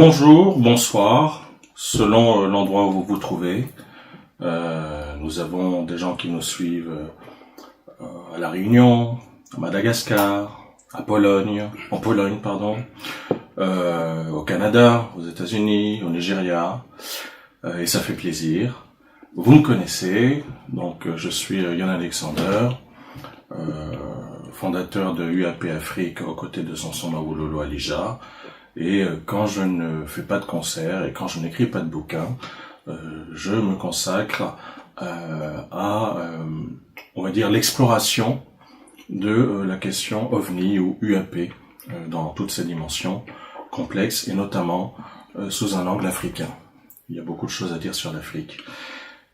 Bonjour, bonsoir, selon l'endroit où vous vous trouvez. Nous avons des gens qui nous suivent à La Réunion, à Madagascar, en Pologne, au Canada, aux États-Unis, au Nigeria, et ça fait plaisir. Vous me connaissez, donc je suis Yann Alexander, fondateur de UAP Afrique aux côtés de Samson Mawololo Alija. Et quand je ne fais pas de concert et quand je n'écris pas de bouquin, je me consacre à on va dire, l'exploration de la question OVNI ou UAP dans toutes ses dimensions complexes et notamment sous un angle africain. Il y a beaucoup de choses à dire sur l'Afrique.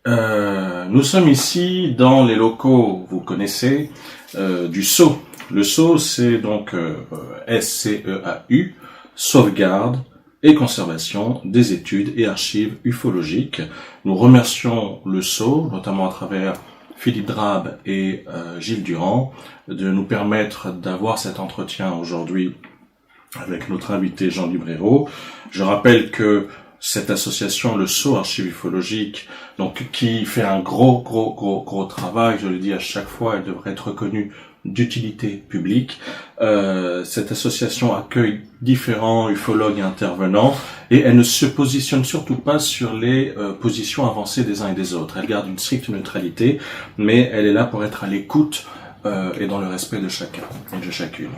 Nous sommes ici dans les locaux, vous connaissez, du SCEAU. Le SCEAU, c'est donc SCEAU, sauvegarde et conservation des études et archives ufologiques. Nous remercions le SCEAU, notamment à travers Philippe Drab et Gilles Durand, de nous permettre d'avoir cet entretien aujourd'hui avec notre invité Jean Librero. Je rappelle que cette association, le SCEAU Archives Ufologiques, donc qui fait un gros travail, je le dis à chaque fois, elle devrait être reconnue d'utilité publique. Cette association accueille différents ufologues et intervenants et elle ne se positionne surtout pas sur les positions avancées des uns et des autres. Elle garde une stricte neutralité, mais elle est là pour être à l'écoute et dans le respect de chacun et de chacune.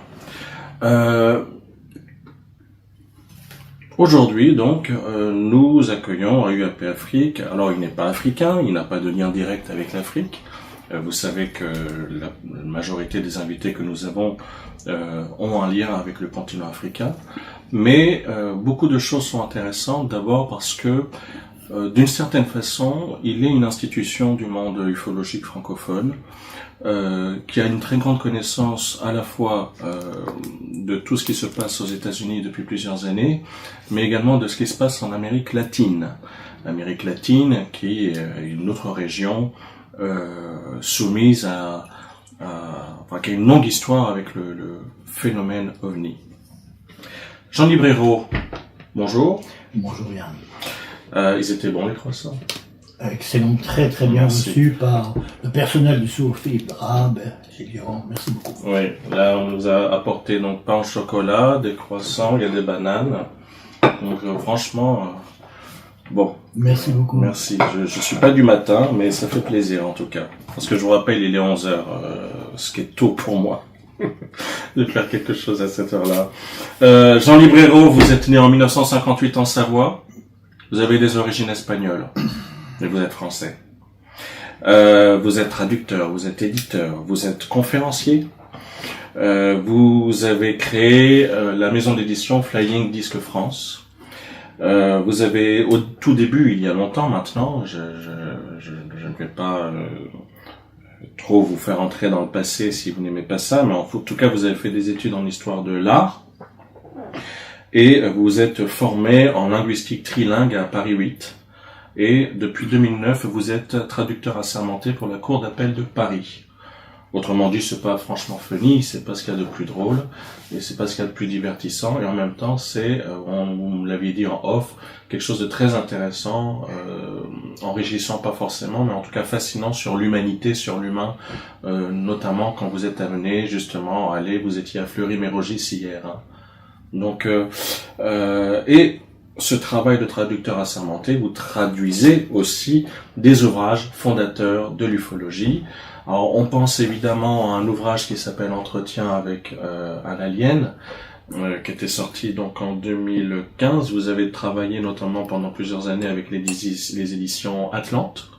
Aujourd'hui, donc, nous accueillons à UAP Afrique. Alors, il n'est pas africain, il n'a pas de lien direct avec l'Afrique. Vous savez que la majorité des invités que nous avons ont un lien avec le continent africain. Mais beaucoup de choses sont intéressantes, d'abord parce que, d'une certaine façon, il est une institution du monde ufologique francophone qui a une très grande connaissance à la fois de tout ce qui se passe aux États-Unis depuis plusieurs années, mais également de ce qui se passe en Amérique latine. L'Amérique latine qui est une autre région soumise qui a une longue histoire avec le phénomène OVNI. Jean Librero, bonjour. Bonjour Yann. Ils étaient bons les croissants. Excellent, très bien reçu par le personnel du SCEAU, Philippe Drab, Gilles Durand. Merci beaucoup. Oui, là on nous a apporté donc pain au chocolat, des croissants, il y a des bananes. Donc franchement, bon. Merci beaucoup. Merci. Je suis pas du matin, mais ça fait plaisir en tout cas. Parce que je vous rappelle, il est 11h, ce qui est tôt pour moi de faire quelque chose à cette heure-là. Jean Librero, vous êtes né en 1958 en Savoie. Vous avez des origines espagnoles, mais vous êtes français. Vous êtes traducteur, vous êtes éditeur, vous êtes conférencier. Vous avez créé la maison d'édition Flying Disc France. Vous avez, au tout début, il y a longtemps maintenant, je ne vais pas trop vous faire entrer dans le passé si vous n'aimez pas ça, mais en tout cas, vous avez fait des études en histoire de l'art et vous êtes formé en linguistique trilingue à Paris 8. Et depuis 2009, vous êtes traducteur assermenté pour la Cour d'appel de Paris. Autrement dit, c'est pas franchement funny, c'est pas ce qu'il y a de plus drôle, et c'est pas ce qu'il y a de plus divertissant, et en même temps, c'est, on l'avait dit en off, quelque chose de très intéressant, enrichissant pas forcément, mais en tout cas fascinant sur l'humanité, sur l'humain, notamment quand vous êtes amené justement à aller, vous étiez à Fleury-Mérogis hier, hein. Donc, et ce travail de traducteur assermenté, vous traduisez aussi des ouvrages fondateurs de l'ufologie. Alors, on pense évidemment à un ouvrage qui s'appelle Entretien avec un alien, qui était sorti donc en 2015. Vous avez travaillé notamment pendant plusieurs années avec les éditions Atlante.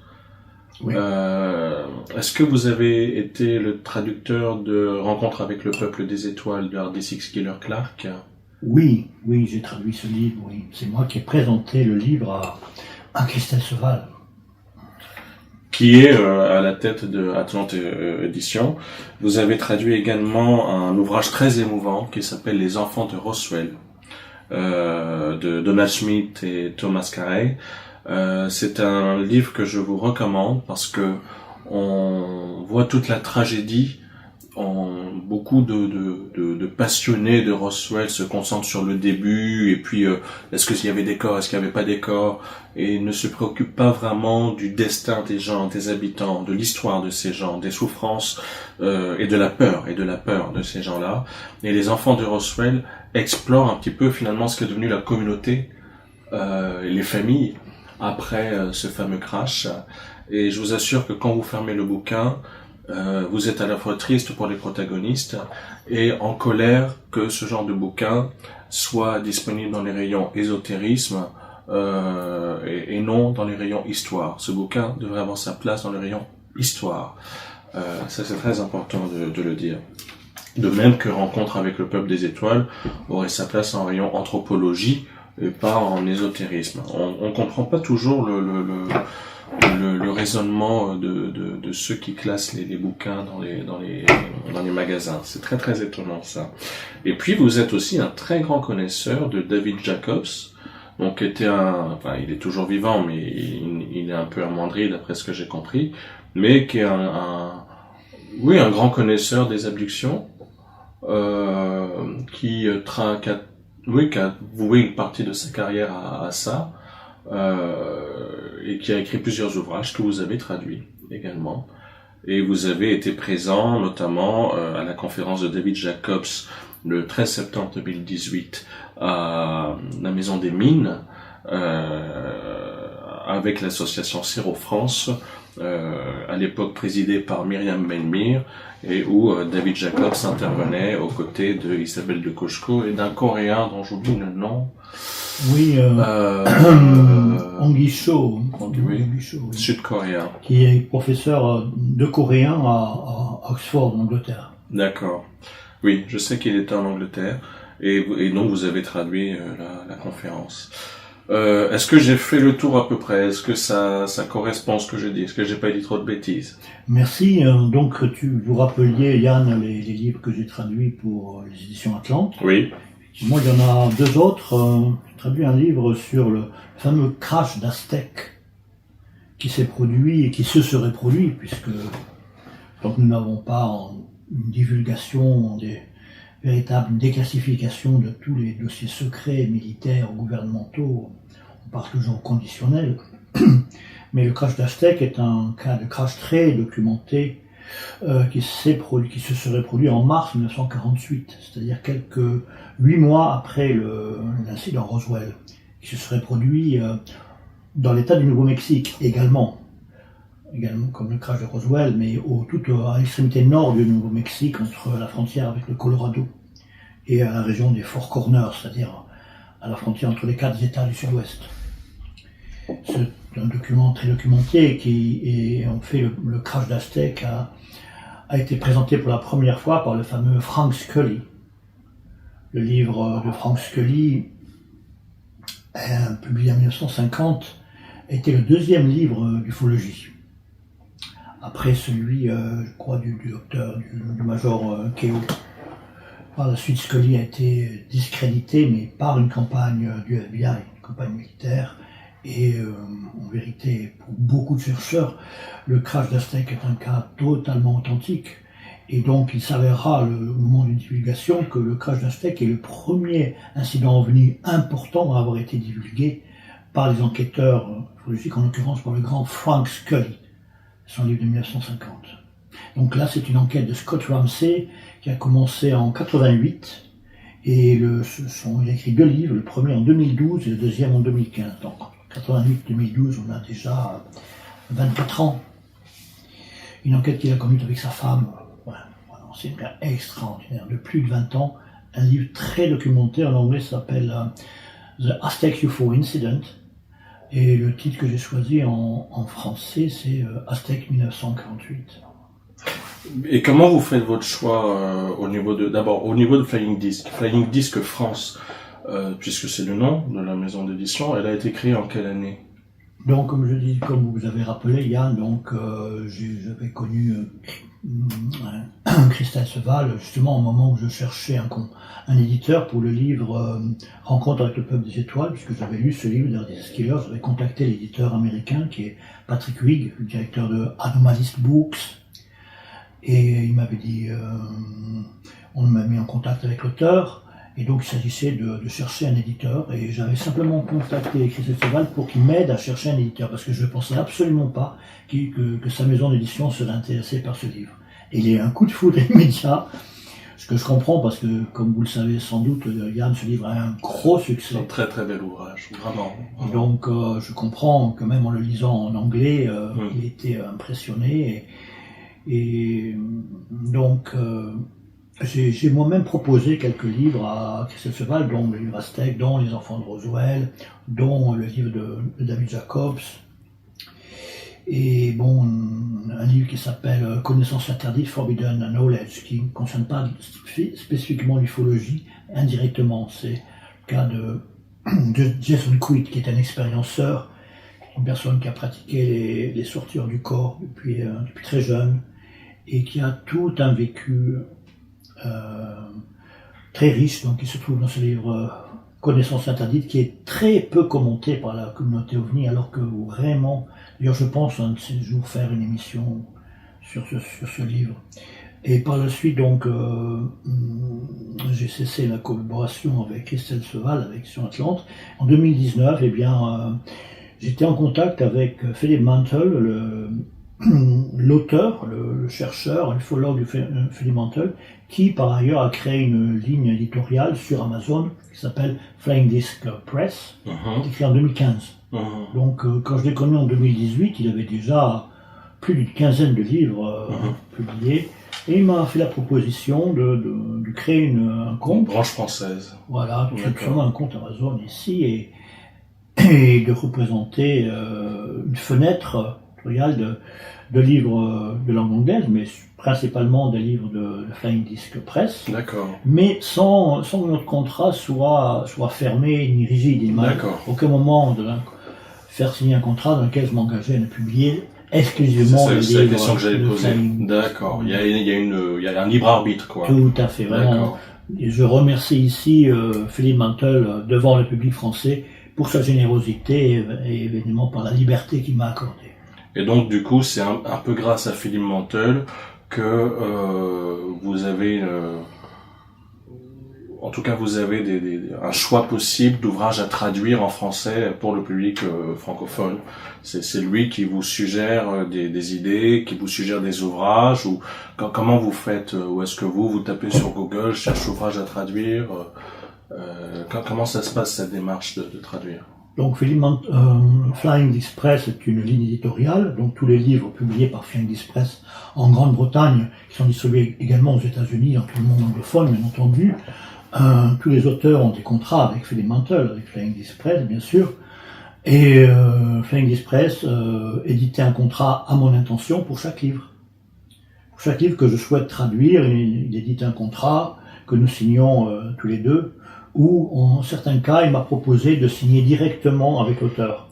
Oui. Est-ce que vous avez été le traducteur de Rencontre avec le peuple des étoiles de R.D. Killer Clark? Oui, j'ai traduit ce livre, oui. C'est moi qui ai présenté le livre à Christelle Seval. Qui est à la tête de Atlante Édition. Vous avez traduit également un ouvrage très émouvant qui s'appelle Les enfants de Roswell, de Donald Schmitt et Thomas Carey. C'est un livre que je vous recommande parce que on voit toute la tragédie beaucoup de passionnés de Roswell se concentrent sur le début, et puis est-ce qu'il y avait des corps, est-ce qu'il n'y avait pas des corps, et ne se préoccupent pas vraiment du destin des gens, des habitants, de l'histoire de ces gens, des souffrances et de la peur de ces gens-là. Et les enfants de Roswell explorent un petit peu finalement ce qu'est devenu la communauté, les familles, après ce fameux crash. Et je vous assure que quand vous fermez le bouquin, vous êtes à la fois triste pour les protagonistes et en colère que ce genre de bouquin soit disponible dans les rayons ésotérisme et non dans les rayons histoire. Ce bouquin devrait avoir sa place dans les rayons histoire. Ça, c'est très important de le dire. De même que Rencontre avec le peuple des étoiles aurait sa place en rayon anthropologie et pas en ésotérisme. On comprend pas toujours le raisonnement de ceux qui classent les bouquins dans les magasins. C'est très très étonnant ça. Et puis vous êtes aussi un très grand connaisseur de David Jacobs, donc il est toujours vivant, mais il est un peu amoindri d'après ce que j'ai compris, mais qui est un grand connaisseur des abductions, qui a voué une partie de sa carrière à ça. Et qui a écrit plusieurs ouvrages que vous avez traduits également. Et vous avez été présent notamment à la conférence de David Jacobs le 13 septembre 2018 à la Maison des Mines avec l'association Céro France, à l'époque présidée par Myriam Melmir, et où David Jacobs intervenait aux côtés de Isabelle de Koshko et d'un Coréen dont j'oublie le nom. Oui, Hong Hee-cho, sud-coréen, qui est professeur de coréen à Oxford, en Angleterre. D'accord. Oui, je sais qu'il était en Angleterre, et donc vous avez traduit la conférence. Est-ce que j'ai fait le tour à peu près? Est-ce que ça correspond à ce que je dis? Est-ce que j'ai pas dit trop de bêtises? Merci. Donc, vous rappeliez, Yann, les livres que j'ai traduits pour les éditions Atlante. Oui. Moi, il y en a deux autres. J'ai traduit un livre sur le fameux crash d'Aztec qui s'est produit et qui se serait produit, puisque donc nous n'avons pas une divulgation, une déclassification de tous les dossiers secrets, militaires ou gouvernementaux. On parle toujours au conditionnel. Mais le crash d'Aztec est un cas de crash très documenté qui se serait produit en mars 1948, c'est-à-dire quelques 8 mois après l'incident Roswell, qui se serait produit dans l'état du Nouveau-Mexique également comme le crash de Roswell, mais tout à l'extrémité nord du Nouveau-Mexique, entre la frontière avec le Colorado et à la région des Four Corners, c'est-à-dire à la frontière entre les 4 États du Sud-Ouest. C'est un document très documenté et en fait le crash d'Aztec a été présenté pour la première fois par le fameux Frank Scully. Le livre de Frank Scully, publié en 1950, était le deuxième livre d'ufologie. Après celui, je crois, du major Keogh. Par la suite, Scully a été discrédité, mais par une campagne du FBI, une campagne militaire. Et en vérité, pour beaucoup de chercheurs, le crash d'Aztec est un cas totalement authentique. Et donc, il s'avérera, au moment d'une divulgation, que le crash d'Aztec est le premier incident ovni important à avoir été divulgué par les enquêteurs ufologiques, en l'occurrence par le grand Frank Scully, son livre de 1950. Donc là, c'est une enquête de Scott Ramsey qui a commencé en 88, et il a écrit 2 livres, le premier en 2012 et le deuxième en 2015. Donc, 88-2012, on a déjà 24 ans. Une enquête qu'il a conduite avec sa femme. Voilà, c'est une cas extraordinaire, de plus de 20 ans. Un livre très documenté, en anglais, s'appelle The Aztec UFO Incident. Et le titre que j'ai choisi en français, c'est Aztec 1948. Et comment vous faites votre choix au niveau de Flying Disc? Flying Disc France, puisque c'est le nom de la maison d'édition, elle a été créée en quelle année? Donc, comme vous avez rappelé, Yann, j'avais connu Christelle Seval, justement au moment où je cherchais un éditeur pour le livre Rencontre avec le peuple des étoiles, puisque j'avais lu ce livre d'Ardis Killer. J'avais contacté l'éditeur américain qui est Patrick Wigg, le directeur de Anomalist Books. Et il m'avait dit, on m'a mis en contact avec l'auteur, et donc il s'agissait de chercher un éditeur, et j'avais simplement contacté Christelle Cheval pour qu'il m'aide à chercher un éditeur, parce que je ne pensais absolument pas que sa maison d'édition serait intéressée par ce livre. Et il y a eu un coup de foudre immédiat, ce que je comprends, parce que, comme vous le savez sans doute, Yann, ce livre a un gros succès. C'est un très très bel ouvrage, vraiment. Et donc, je comprends que même en le lisant en anglais, il était impressionné. Et donc, j'ai moi-même proposé quelques livres à Christelle Cheval, dont le livre Aztèque, dont Les Enfants de Roswell, dont le livre de David Jacobs. Et bon, un livre qui s'appelle Connaissance interdite, Forbidden Knowledge, qui ne concerne pas spécifiquement l'ufologie, indirectement. C'est le cas de Jason Quitt, qui est un expérienceur, une personne qui a pratiqué les sorties hors du corps depuis très jeune, et qui a tout un vécu très riche, donc il se trouve dans ce livre Connaissance interdite, qui est très peu commenté par la communauté OVNI, alors que vraiment, d'ailleurs je pense un de ces jours faire une émission sur ce livre. Et par la suite, donc, j'ai cessé la collaboration avec Christelle Cheval, avec Sur Atlante. En 2019, eh bien, j'étais en contact avec Philip Mantle, l'auteur, le chercheur, l'ufologue Philip Mantle, qui par ailleurs a créé une ligne éditoriale sur Amazon qui s'appelle Flying Disc Press, écrit en 2015. Donc quand je l'ai connu en 2018, il avait déjà plus d'une quinzaine de livres publiés, et il m'a fait la proposition de créer un compte. Une branche française. Voilà, tout un compte Amazon ici, et de représenter une fenêtre de livres de langue anglaise, mais principalement des livres de Flying Disc Press. D'accord. Mais sans que notre contrat soit fermé ni rigide. Il m'a aucun moment de faire signer un contrat dans lequel je m'engageais à ne publier exclusivement les livres. C'est la question que j'allais poser. D'accord. Il y a un libre arbitre, quoi. Tout à fait, vraiment. Et je remercie ici Philippe Mantle devant le public français pour sa générosité et évidemment par la liberté qu'il m'a accordée. Et donc, du coup, c'est un peu grâce à Philippe Mantle que vous avez, en tout cas, vous avez un choix possible d'ouvrages à traduire en français pour le public francophone. C'est lui qui vous suggère des idées, qui vous suggère des ouvrages, ou comment vous faites, ou est-ce que vous tapez sur Google, cherche ouvrage à traduire, comment ça se passe cette démarche de traduire? Donc Flying Disc Press est une ligne éditoriale, donc tous les livres publiés par Flying Disc Press en Grande-Bretagne, qui sont distribués également aux États-Unis, dans tout le monde anglophone, bien entendu. Tous les auteurs ont des contrats avec Philip Mantle, avec Flying Disc Press, bien sûr. Et Flying Disc Press éditait un contrat à mon intention pour chaque livre. Pour chaque livre que je souhaite traduire, il édite un contrat que nous signons tous les deux, où, en certains cas, il m'a proposé de signer directement avec l'auteur.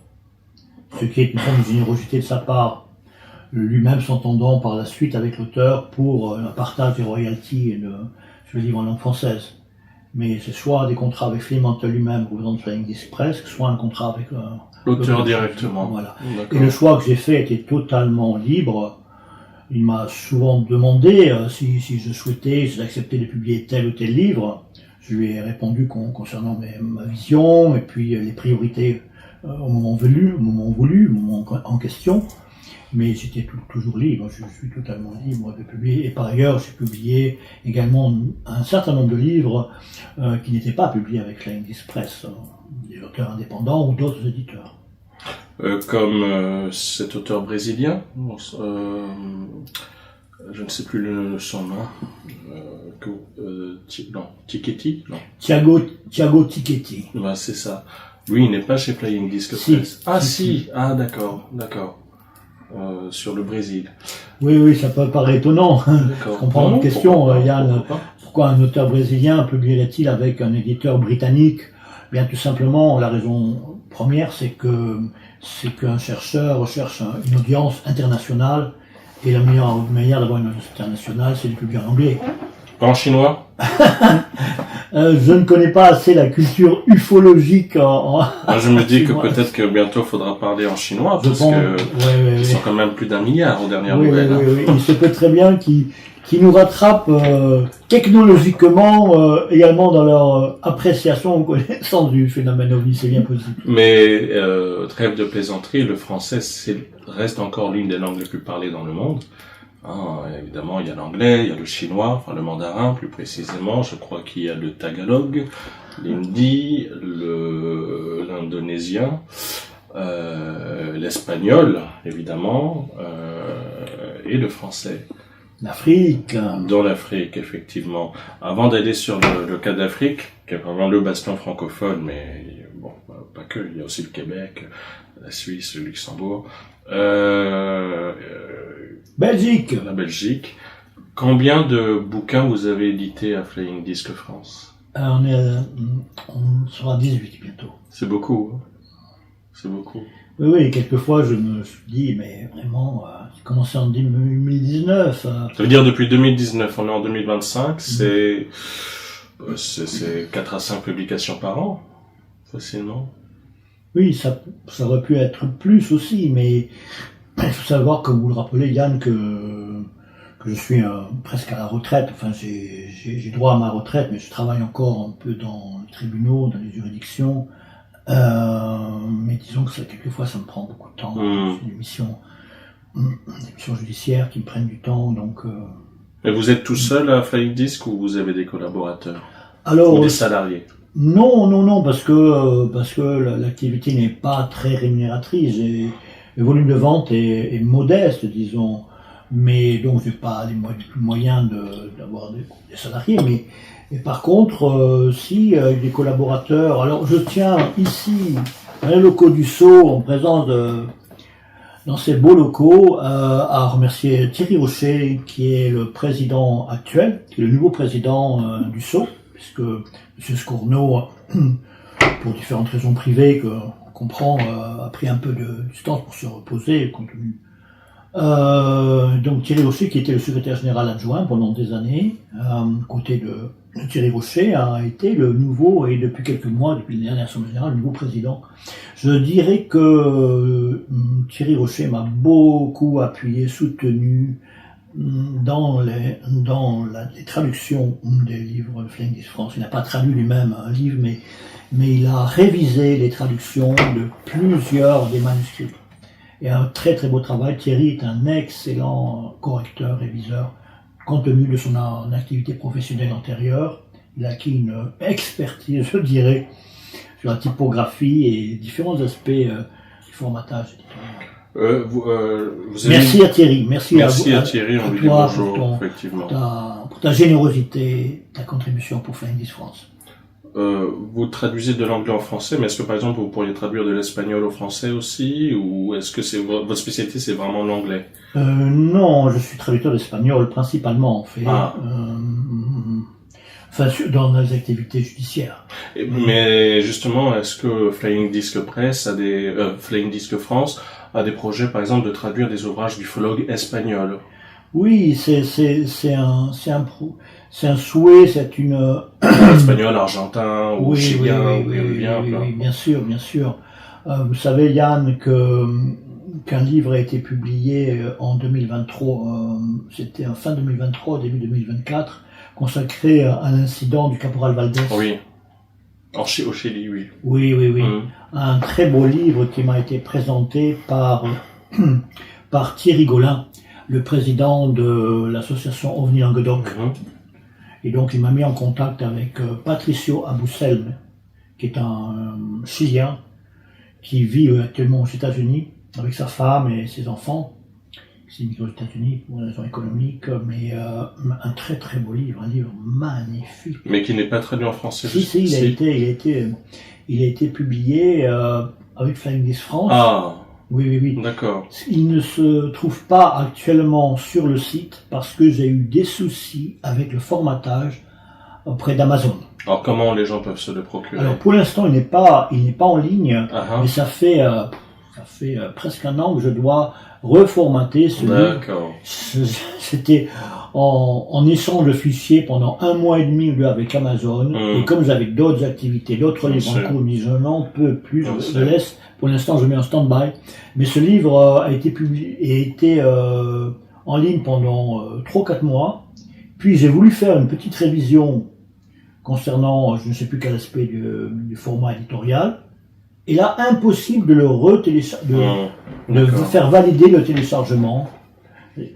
Ce qui est une forme de générosité de sa part, lui-même s'entendant par la suite avec l'auteur pour un partage des royalties sur le livre en langue française. Mais c'est soit des contrats avec Philip Mantle lui-même, représentant Flying Disc Press, soit un contrat avec l'auteur directement. Voilà. Et le choix que j'ai fait était totalement libre. Il m'a souvent demandé si je souhaitais, si j'acceptais de publier tel ou tel livre. Je lui ai répondu concernant ma vision et puis les priorités au moment voulu, au moment en question. Mais j'étais toujours libre, je suis totalement libre de publier. Et par ailleurs, j'ai publié également un certain nombre de livres qui n'étaient pas publiés avec Flying Disc Press, des auteurs indépendants ou d'autres éditeurs. Comme cet auteur brésilien, je ne sais plus son nom. Tiquetti, non. Thiago Tiquetti. Ouais, c'est ça. Lui, il n'est pas chez Flying Disc Press. Si. Ah, d'accord. Sur le Brésil. Oui, ça peut paraître étonnant. Je comprends la question, Yann. Pourquoi un auteur brésilien publierait-il avec un éditeur britannique? Bien, tout simplement, la raison première, c'est qu'un chercheur recherche une audience internationale. Et la meilleure manière d'avoir une audience internationale, c'est de publier en anglais. Pas en chinois? Je ne connais pas assez la culture ufologique Moi, je me dis que chinois. peut-être que bientôt il faudra parler en chinois, Je parce pense, que ils sont quand même plus d'1 milliard aux dernières nouvelles. Hein. oui. Il se peut très bien qu'ils nous rattrapent technologiquement, également dans leur appréciation ou connaissance du phénomène ovni, c'est bien possible. Mais trêve de plaisanterie, le français reste encore l'une des langues les plus parlées dans le monde. Hein, évidemment, il y a l'anglais, il y a le chinois, enfin le mandarin plus précisément. Je crois qu'il y a le tagalog, l'hindi, l'indonésien, l'espagnol évidemment, et le français. L'Afrique. Dans l'Afrique, effectivement. Avant d'aller sur le cas d'Afrique, qui est vraiment le bastion francophone, mais bon, pas que, il y a aussi le Québec, la Suisse, le Luxembourg, Belgique. la Belgique. Combien de bouquins vous avez édités à Flying Disc France? On sera 18 bientôt. C'est beaucoup, hein. C'est beaucoup. Oui, quelquefois je me suis dit, mais vraiment, j'ai commencé en 2019. Ça veut dire depuis 2019, on est en 2025, c'est 4 à 5 publications par an, facilement. Oui, ça aurait pu être plus aussi, mais il faut savoir, comme vous le rappelez, Yann, que je suis presque à la retraite. Enfin, j'ai droit à ma retraite, mais je travaille encore un peu dans les tribunaux, dans les juridictions. Mais disons que quelquefois ça me prend beaucoup de temps. C'est des missions judiciaires qui me prennent du temps, donc. Et vous êtes tout seul à Flying Disc ou vous avez des collaborateurs? Alors, ou des salariés? Non, parce que l'activité n'est pas très rémunératrice et le volume de vente est modeste, disons. Mais donc j'ai pas les moyens d'avoir des salariés, mais par contre, si des collaborateurs. Alors je tiens ici, dans les locaux du Sceau, en présence dans ces beaux locaux, à remercier Thierry Rocher, qui est le président actuel, qui est le nouveau président du Sceau, puisque M. Scourneau, pour différentes raisons privées qu'on comprend, a pris un peu de distance pour se reposer, compte tenu. Donc Thierry Rocher, qui était le secrétaire général adjoint pendant des années, côté de Thierry Rocher, a été le nouveau, et depuis quelques mois, depuis la dernière assemblée générale, le nouveau président. Je dirais que Thierry Rocher m'a beaucoup appuyé, soutenu dans les traductions des livres de Flying Disc France. Il n'a pas traduit lui-même un livre, mais il a révisé les traductions de plusieurs des manuscrits. Et un très très beau travail. Thierry est un excellent correcteur, réviseur, compte tenu de son activité professionnelle antérieure. Il a acquis une expertise, je dirais, sur la typographie et différents aspects du formatage. Merci à Thierry. Merci à Thierry, on lui dit bonjour, effectivement. Pour ta générosité, ta contribution pour Flying Disc France. Vous traduisez de l'anglais en français, mais est-ce que par exemple vous pourriez traduire de l'espagnol au français aussi, ou est-ce que votre spécialité c'est vraiment l'anglais? Non, je suis traducteur d'espagnol principalement en fait. Enfin, dans les activités judiciaires. Mais justement, est-ce que Flying Disc Press Flying Disc France a des projets par exemple de traduire des ouvrages d'ufologues espagnols? Oui, c'est un souhait, c'est une... Espagnol, argentin, ou chilien, ou péruvien. Oui, bien sûr. Vous savez, Yann, qu'un livre a été publié en 2023, c'était en fin 2023, début 2024, consacré à l'incident du caporal Valdés. Oui, au Chili, oui. Oui. Un très beau livre qui m'a été présenté par Thierry Gaulin, le président de l'association OVNI Languedoc. Et donc il m'a mis en contact avec Patricio Abouselme, qui est un Chilien qui vit actuellement aux États-Unis avec sa femme et ses enfants. C'est aux États-Unis pour des raisons économiques, mais un très très beau livre, un livre magnifique. Mais qui n'est pas traduit en français. Si, il a été publié avec Flying Disc France. Ah. Oui. D'accord. Il ne se trouve pas actuellement sur le site parce que j'ai eu des soucis avec le formatage auprès d'Amazon. Alors comment les gens peuvent se le procurer? Alors pour l'instant il n'est pas en ligne, mais ça fait Ça fait presque un an que je dois reformater ce livre. D'accord. C'était en échange de fichiers pendant 1 mois et demi ou 2 avec Amazon. Et comme j'avais d'autres activités, d'autres livres en cours, je n'en peux plus, je laisse. Pour l'instant, je mets en stand-by. Mais ce livre a été publié et été en ligne pendant 3 ou 4 mois. Puis j'ai voulu faire une petite révision concernant, je ne sais plus quel aspect du format éditorial. Et là, impossible de le faire valider le téléchargement.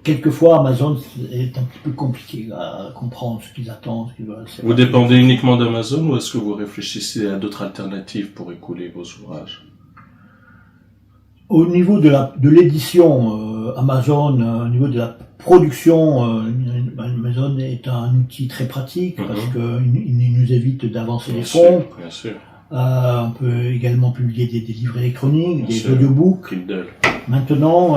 Quelquefois, Amazon est un petit peu compliqué à comprendre ce qu'ils attendent. Ce qu'ils veulent. Vous dépendez uniquement d'Amazon ou est-ce que vous réfléchissez à d'autres alternatives pour écouler vos ouvrages? Au niveau de l'édition, Amazon, au niveau de la production, Amazon est un outil très pratique parce qu'il nous évite d'avancer les fonds. Bien sûr. On peut également publier des livres électroniques, des audiobooks. Kindle. Maintenant,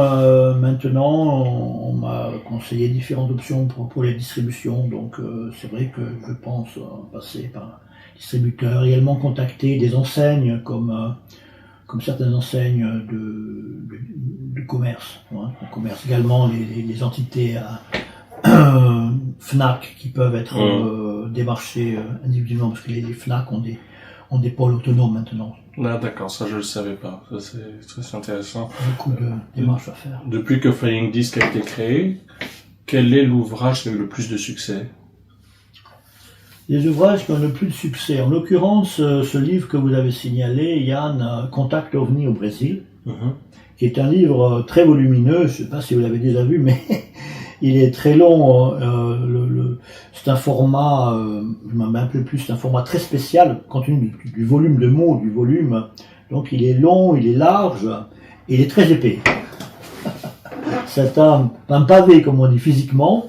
on m'a conseillé différentes options pour la distribution. Donc, c'est vrai que je pense passer par un distributeur. Également contacter des enseignes comme certaines enseignes de commerce. Hein. On commerce également les entités Fnac qui peuvent être démarchées individuellement parce que les Fnac ont des pôles autonomes maintenant. Ah, d'accord, ça je le savais pas. Ça c'est très intéressant. Beaucoup de démarches à faire. Depuis que Flying Disc a été créé, quel est l'ouvrage qui a eu le plus de succès? Les ouvrages qui ont le plus de succès. En l'occurrence, ce livre que vous avez signalé, Yann, Contact OVNI au Brésil, qui est un livre très volumineux. Je ne sais pas si vous l'avez déjà vu, mais il est très long. C'est un format, je m'en rappelle plus, c'est un format très spécial, compte tenu du volume de mots, du volume. Donc il est long, il est large, et il est très épais. C'est un pavé, comme on dit physiquement,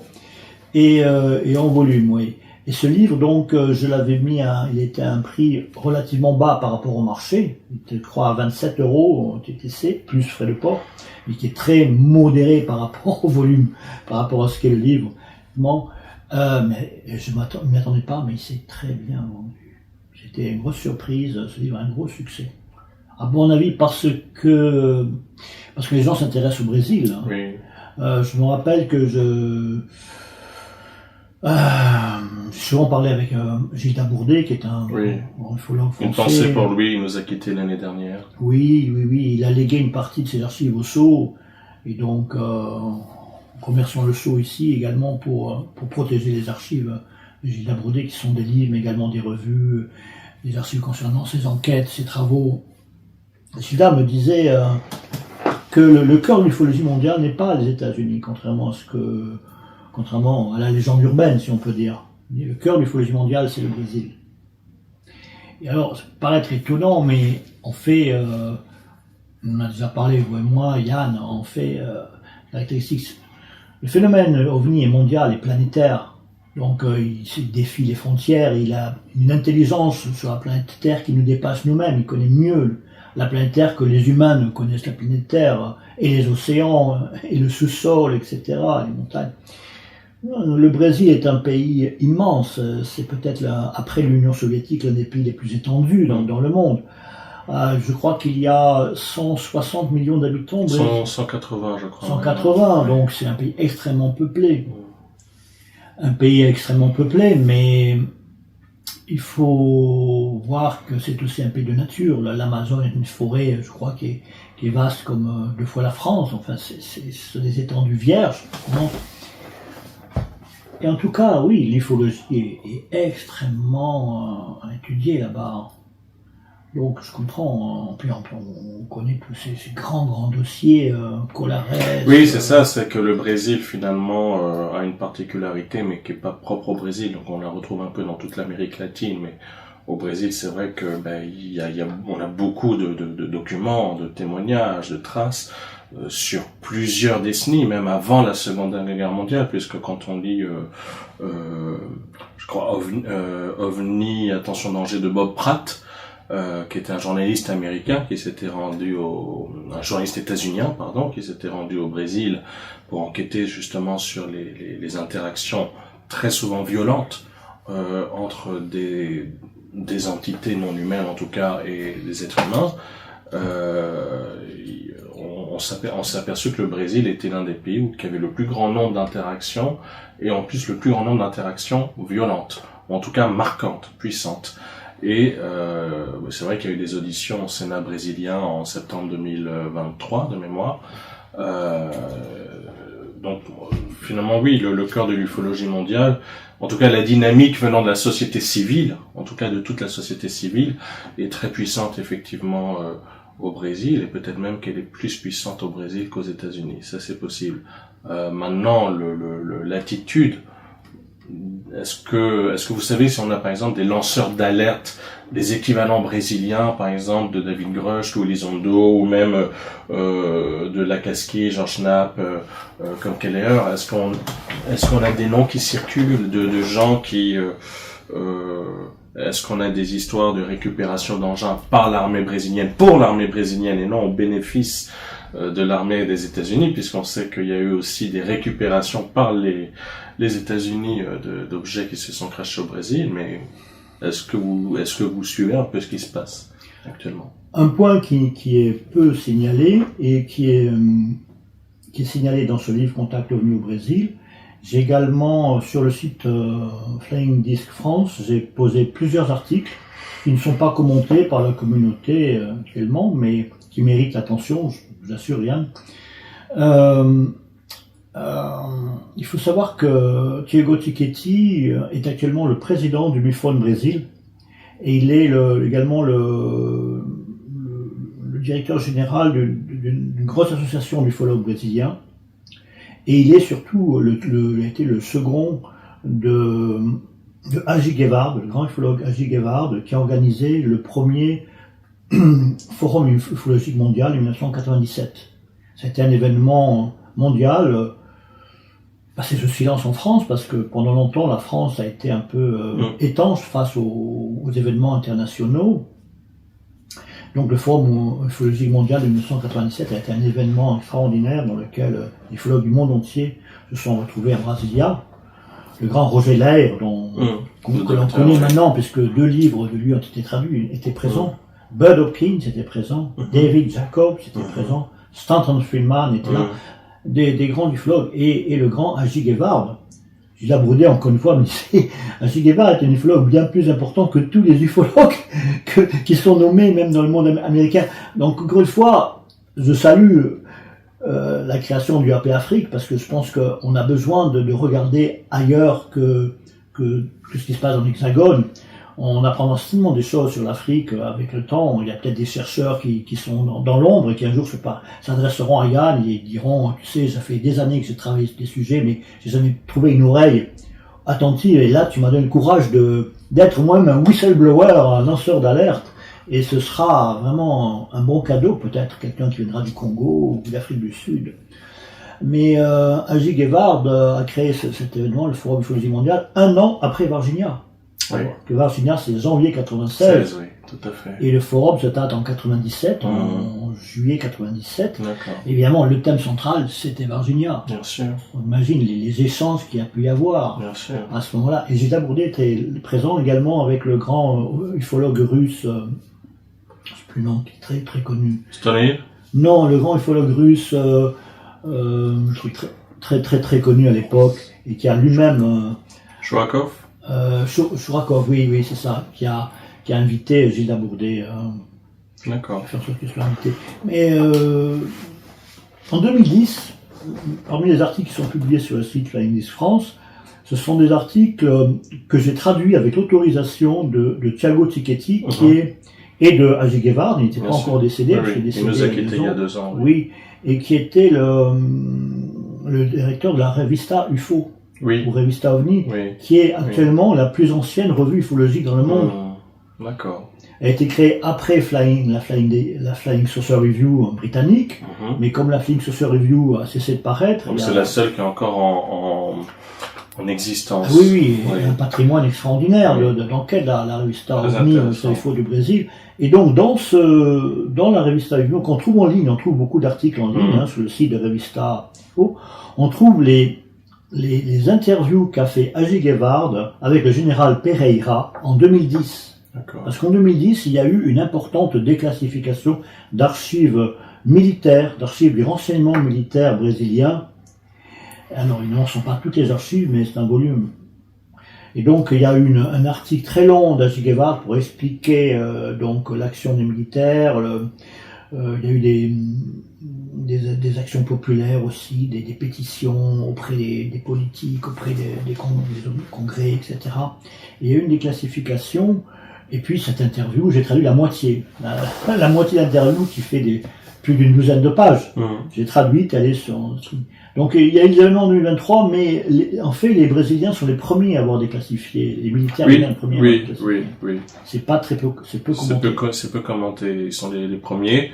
et en volume, oui. Et ce livre, donc, je l'avais mis il était à un prix relativement bas par rapport au marché. Il était, je crois, à 27 € au TTC, plus frais de port, mais qui est très modéré par rapport au volume, par rapport à ce qu'est le livre. Mais je ne m'y attendais pas, mais il s'est très bien vendu. C'était une grosse surprise, ce livre a un gros succès. À mon avis, parce que les gens s'intéressent au Brésil. Hein. Oui. Je me rappelle que j'ai souvent parlé avec Gilles Dabourdé, qui est un ufologue français. Une pensée pour lui, il nous a quittés l'année dernière. Oui, il a légué une partie de ses archives au Sceau, et donc commerçons le Sceau ici également pour protéger les archives de Gilles Dabourdé, qui sont des livres, mais également des revues, des archives concernant ses enquêtes, ses travaux. Gilles me disait que le cœur de l'ufologie mondiale n'est pas les États-Unis, contrairement à la légende urbaine, si on peut dire. Le cœur de l'ufologie mondiale, c'est le Brésil. Et alors, ça peut paraître étonnant, mais on fait, on a déjà parlé, vous et moi, Yann, on fait caractéristiques. Le phénomène OVNI est mondial et planétaire, donc il défie les frontières, il a une intelligence sur la planète Terre qui nous dépasse nous-mêmes, il connaît mieux la planète Terre que les humains ne connaissent la planète Terre, et les océans, et le sous-sol, etc., les montagnes. Le Brésil est un pays immense, c'est peut-être après l'Union soviétique l'un des pays les plus étendus dans le monde. Je crois qu'il y a 160 millions d'habitants. 180 je crois. 180, donc c'est un pays extrêmement peuplé. Un pays extrêmement peuplé, mais il faut voir que c'est aussi un pays de nature. L'Amazone est une forêt, je crois, qui est vaste comme 2 fois la France. Enfin, c'est des étendues vierges. Non. Et en tout cas, oui, l'ufologie est extrêmement étudiée là-bas. Donc je comprends, puis on connaît tous ces grands dossiers, Colares. Oui, c'est ça, c'est que le Brésil finalement a une particularité, mais qui est pas propre au Brésil. Donc on la retrouve un peu dans toute l'Amérique latine, mais au Brésil, c'est vrai que on a beaucoup de documents, de témoignages, de traces sur plusieurs décennies, même avant la Seconde Guerre mondiale, puisque quand on lit, je crois, OVNI, Attention danger de Bob Pratt, qui était un journaliste américain qui s'était rendu un journaliste états-unien, pardon, qui s'était rendu au Brésil pour enquêter justement sur les interactions très souvent violentes entre des entités non humaines en tout cas et des êtres humains. On s'est aperçu que le Brésil était l'un des pays qui avait le plus grand nombre d'interactions, et en plus le plus grand nombre d'interactions violentes, ou en tout cas marquantes, puissantes. Et c'est vrai qu'il y a eu des auditions au Sénat brésilien en septembre 2023 de mémoire. Donc finalement oui, le cœur de l'ufologie mondiale, en tout cas la dynamique venant de la société civile, en tout cas de toute la société civile, est très puissante effectivement au Brésil, et peut-être même qu'elle est plus puissante au Brésil qu'aux États-Unis. Ça c'est possible. Maintenant l'attitude, est-ce que vous savez si on a par exemple des lanceurs d'alerte, des équivalents brésiliens par exemple de David Grusch ou Elizondo, ou même de Lacasquier, Georges Knapp, comme Keller, est-ce qu'on a des noms qui circulent de gens qui est-ce qu'on a des histoires de récupération d'engins par l'armée brésilienne, pour l'armée brésilienne et non au bénéfice de l'armée des États-Unis, puisqu'on sait qu'il y a eu aussi des récupérations par les États-Unis d'objets qui se sont crachés au Brésil, mais est-ce que vous suivez un peu ce qui se passe actuellement? Un point qui est peu signalé et qui est signalé dans ce livre Contact OVNI au Brésil. J'ai également sur le site Flying Disc France, j'ai posé plusieurs articles qui ne sont pas commentés par la communauté actuellement, mais qui méritent l'attention, je vous assure, Yann. Il faut savoir que Tiago Tiquetti est actuellement le président du MUFON Brésil, et il est également le directeur général d'une grosse association d'ufologues brésiliens, et il est surtout il a été le second de Agi Guevard, le grand ufologue Agi Guevard, qui a organisé le premier forum ufologique mondial en 1997. C'était un événement mondial passé sous silence en France, parce que pendant longtemps la France a été un peu étanche face aux événements internationaux. Donc le forum ufologique mondial de 1997 a été un événement extraordinaire dans lequel les ufologues du monde entier se sont retrouvés à Brasilia. Le grand Roger Lair, que l'on connaît maintenant, puisque 2 livres de lui ont été traduits, étaient présents. Bud Hopkins était présent, David Jacobs était présent, Stanton Friedman était là, des grands ufologues, et le grand Agi Guevard. Gilles Broudet, encore une fois, me disait, Agi Guevard est un ufologue bien plus important que tous les ufologues qui sont nommés même dans le monde américain. Donc, encore une fois, je salue la création du AP Afrique, parce que je pense qu'on a besoin de regarder ailleurs que ce qui se passe dans l'Hexagone. On apprend tellement des choses sur l'Afrique avec le temps. Il y a peut-être des chercheurs qui sont dans l'ombre et qui un jour s'adresseront à Yann et diront, tu sais, ça fait des années que j'ai travaillé sur des sujets, mais j'ai jamais trouvé une oreille attentive, et là tu m'as donné le courage d'être moi-même un whistleblower, un lanceur d'alerte, et ce sera vraiment un bon cadeau, peut-être quelqu'un qui viendra du Congo ou d'Afrique du Sud. Mais Agi Guevard a créé cet événement, le Forum ufologique mondial, 1 an après Virginia. Oui. Que Virginia, c'est janvier 96. Oui, tout à fait. Et le forum se date en 97, en juillet 97. D'accord. Évidemment, le thème central, c'était Virginia. Bien sûr. On imagine les échanges qu'il y a pu y avoir Bien sûr. à ce moment-là. Et Gilles Bourdet était présent également avec le grand ufologue russe, je ne sais plus le nom, qui est très très connu. Stonehill? Non, le grand ufologue russe, très très très connu à l'époque, et qui a lui-même... Shurakov? Shurakov, oui, c'est ça, qui a invité Gilles Bourdet. D'accord. Faire en sorte qu'il soit invité. Mais en 2010, parmi les articles qui sont publiés sur le site Flying Disc France, ce sont des articles que j'ai traduits avec l'autorisation de Tiago Tiquetti, et de Agi Guevard, il n'était pas encore décédé. Oui, il nous a quittés il y a 2 ans. Oui, et qui était le directeur de la Revista UFO. Oui. Ou Revista OVNI, qui est actuellement la plus ancienne revue ufologique dans le monde. D'accord. Elle a été créée après la Flying Saucer Review britannique, mais comme la Flying Saucer Review a cessé de paraître... Donc c'est la seule qui est encore en existence. Ah oui, il y a un patrimoine extraordinaire d'enquête, la Revista OVNI, Revista UFO du Brésil. Et donc dans la Revista OVNI, qu'on trouve en ligne, on trouve beaucoup d'articles en ligne, sur le site de Revista UFO, on trouve les interviews qu'a fait Agi Guevard avec le général Pereira en 2010. D'accord. Parce qu'en 2010, il y a eu une importante déclassification d'archives militaires, d'archives du renseignement militaire brésilien. Alors, ils n'en sont pas toutes les archives, mais c'est un volume. Et donc, il y a eu un article très long d'Agi Guevara pour expliquer donc l'action des militaires. Il y a eu des actions populaires aussi, des pétitions auprès des politiques, auprès des congrès, etc. Et il y a eu une déclassification. Et puis, cette interview, j'ai traduit la moitié. La moitié d'interview qui fait plus d'une douzaine de pages. J'ai traduit, elle est sur... Donc, il y a eu les événements en 2023, mais en fait, les Brésiliens sont les premiers à avoir déclassifié. Les militaires sont les premiers à avoir déclassifié. Oui. C'est pas très peu, c'est peu commenté. C'est peu commenté. Ils sont les premiers.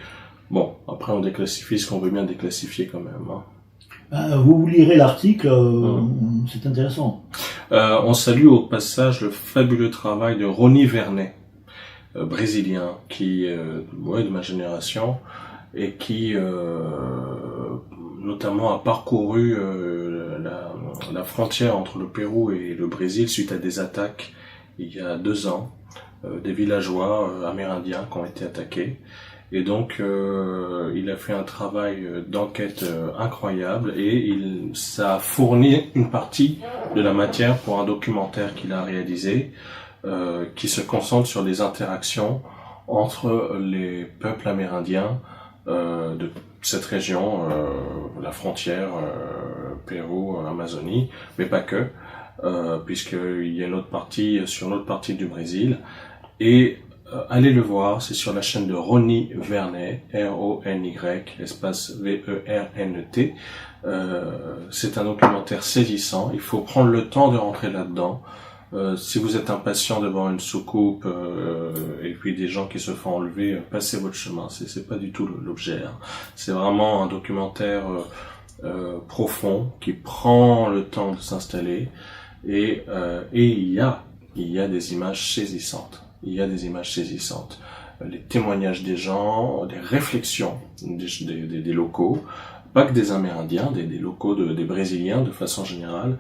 Bon, après, on déclassifie ce qu'on veut bien déclassifier quand même. Hein. Vous lirez l'article, c'est intéressant. On salue au passage le fabuleux travail de Rony Vernet, brésilien, qui de ma génération, et qui notamment a parcouru la frontière entre le Pérou et le Brésil suite à des attaques il y a 2 ans, des villageois amérindiens qui ont été attaqués. Et donc, il a fait un travail d'enquête incroyable et ça a fourni une partie de la matière pour un documentaire qu'il a réalisé qui se concentre sur les interactions entre les peuples amérindiens de cette région, la frontière Pérou-Amazonie, mais pas que, puisqu'il y a une autre partie sur l'autre partie du Brésil. Et allez le voir, c'est sur la chaîne de Rony Vernet, R-O-N-Y, espace V-E-R-N-T. C'est un documentaire saisissant, il faut prendre le temps de rentrer là-dedans. Si vous êtes impatient devant une soucoupe et puis des gens qui se font enlever, passez votre chemin, c'est pas du tout l'objet. Hein. C'est vraiment un documentaire profond qui prend le temps de s'installer et il y a des images saisissantes. Les témoignages des gens, des réflexions des locaux, pas que des Amérindiens, des locaux, des Brésiliens de façon générale.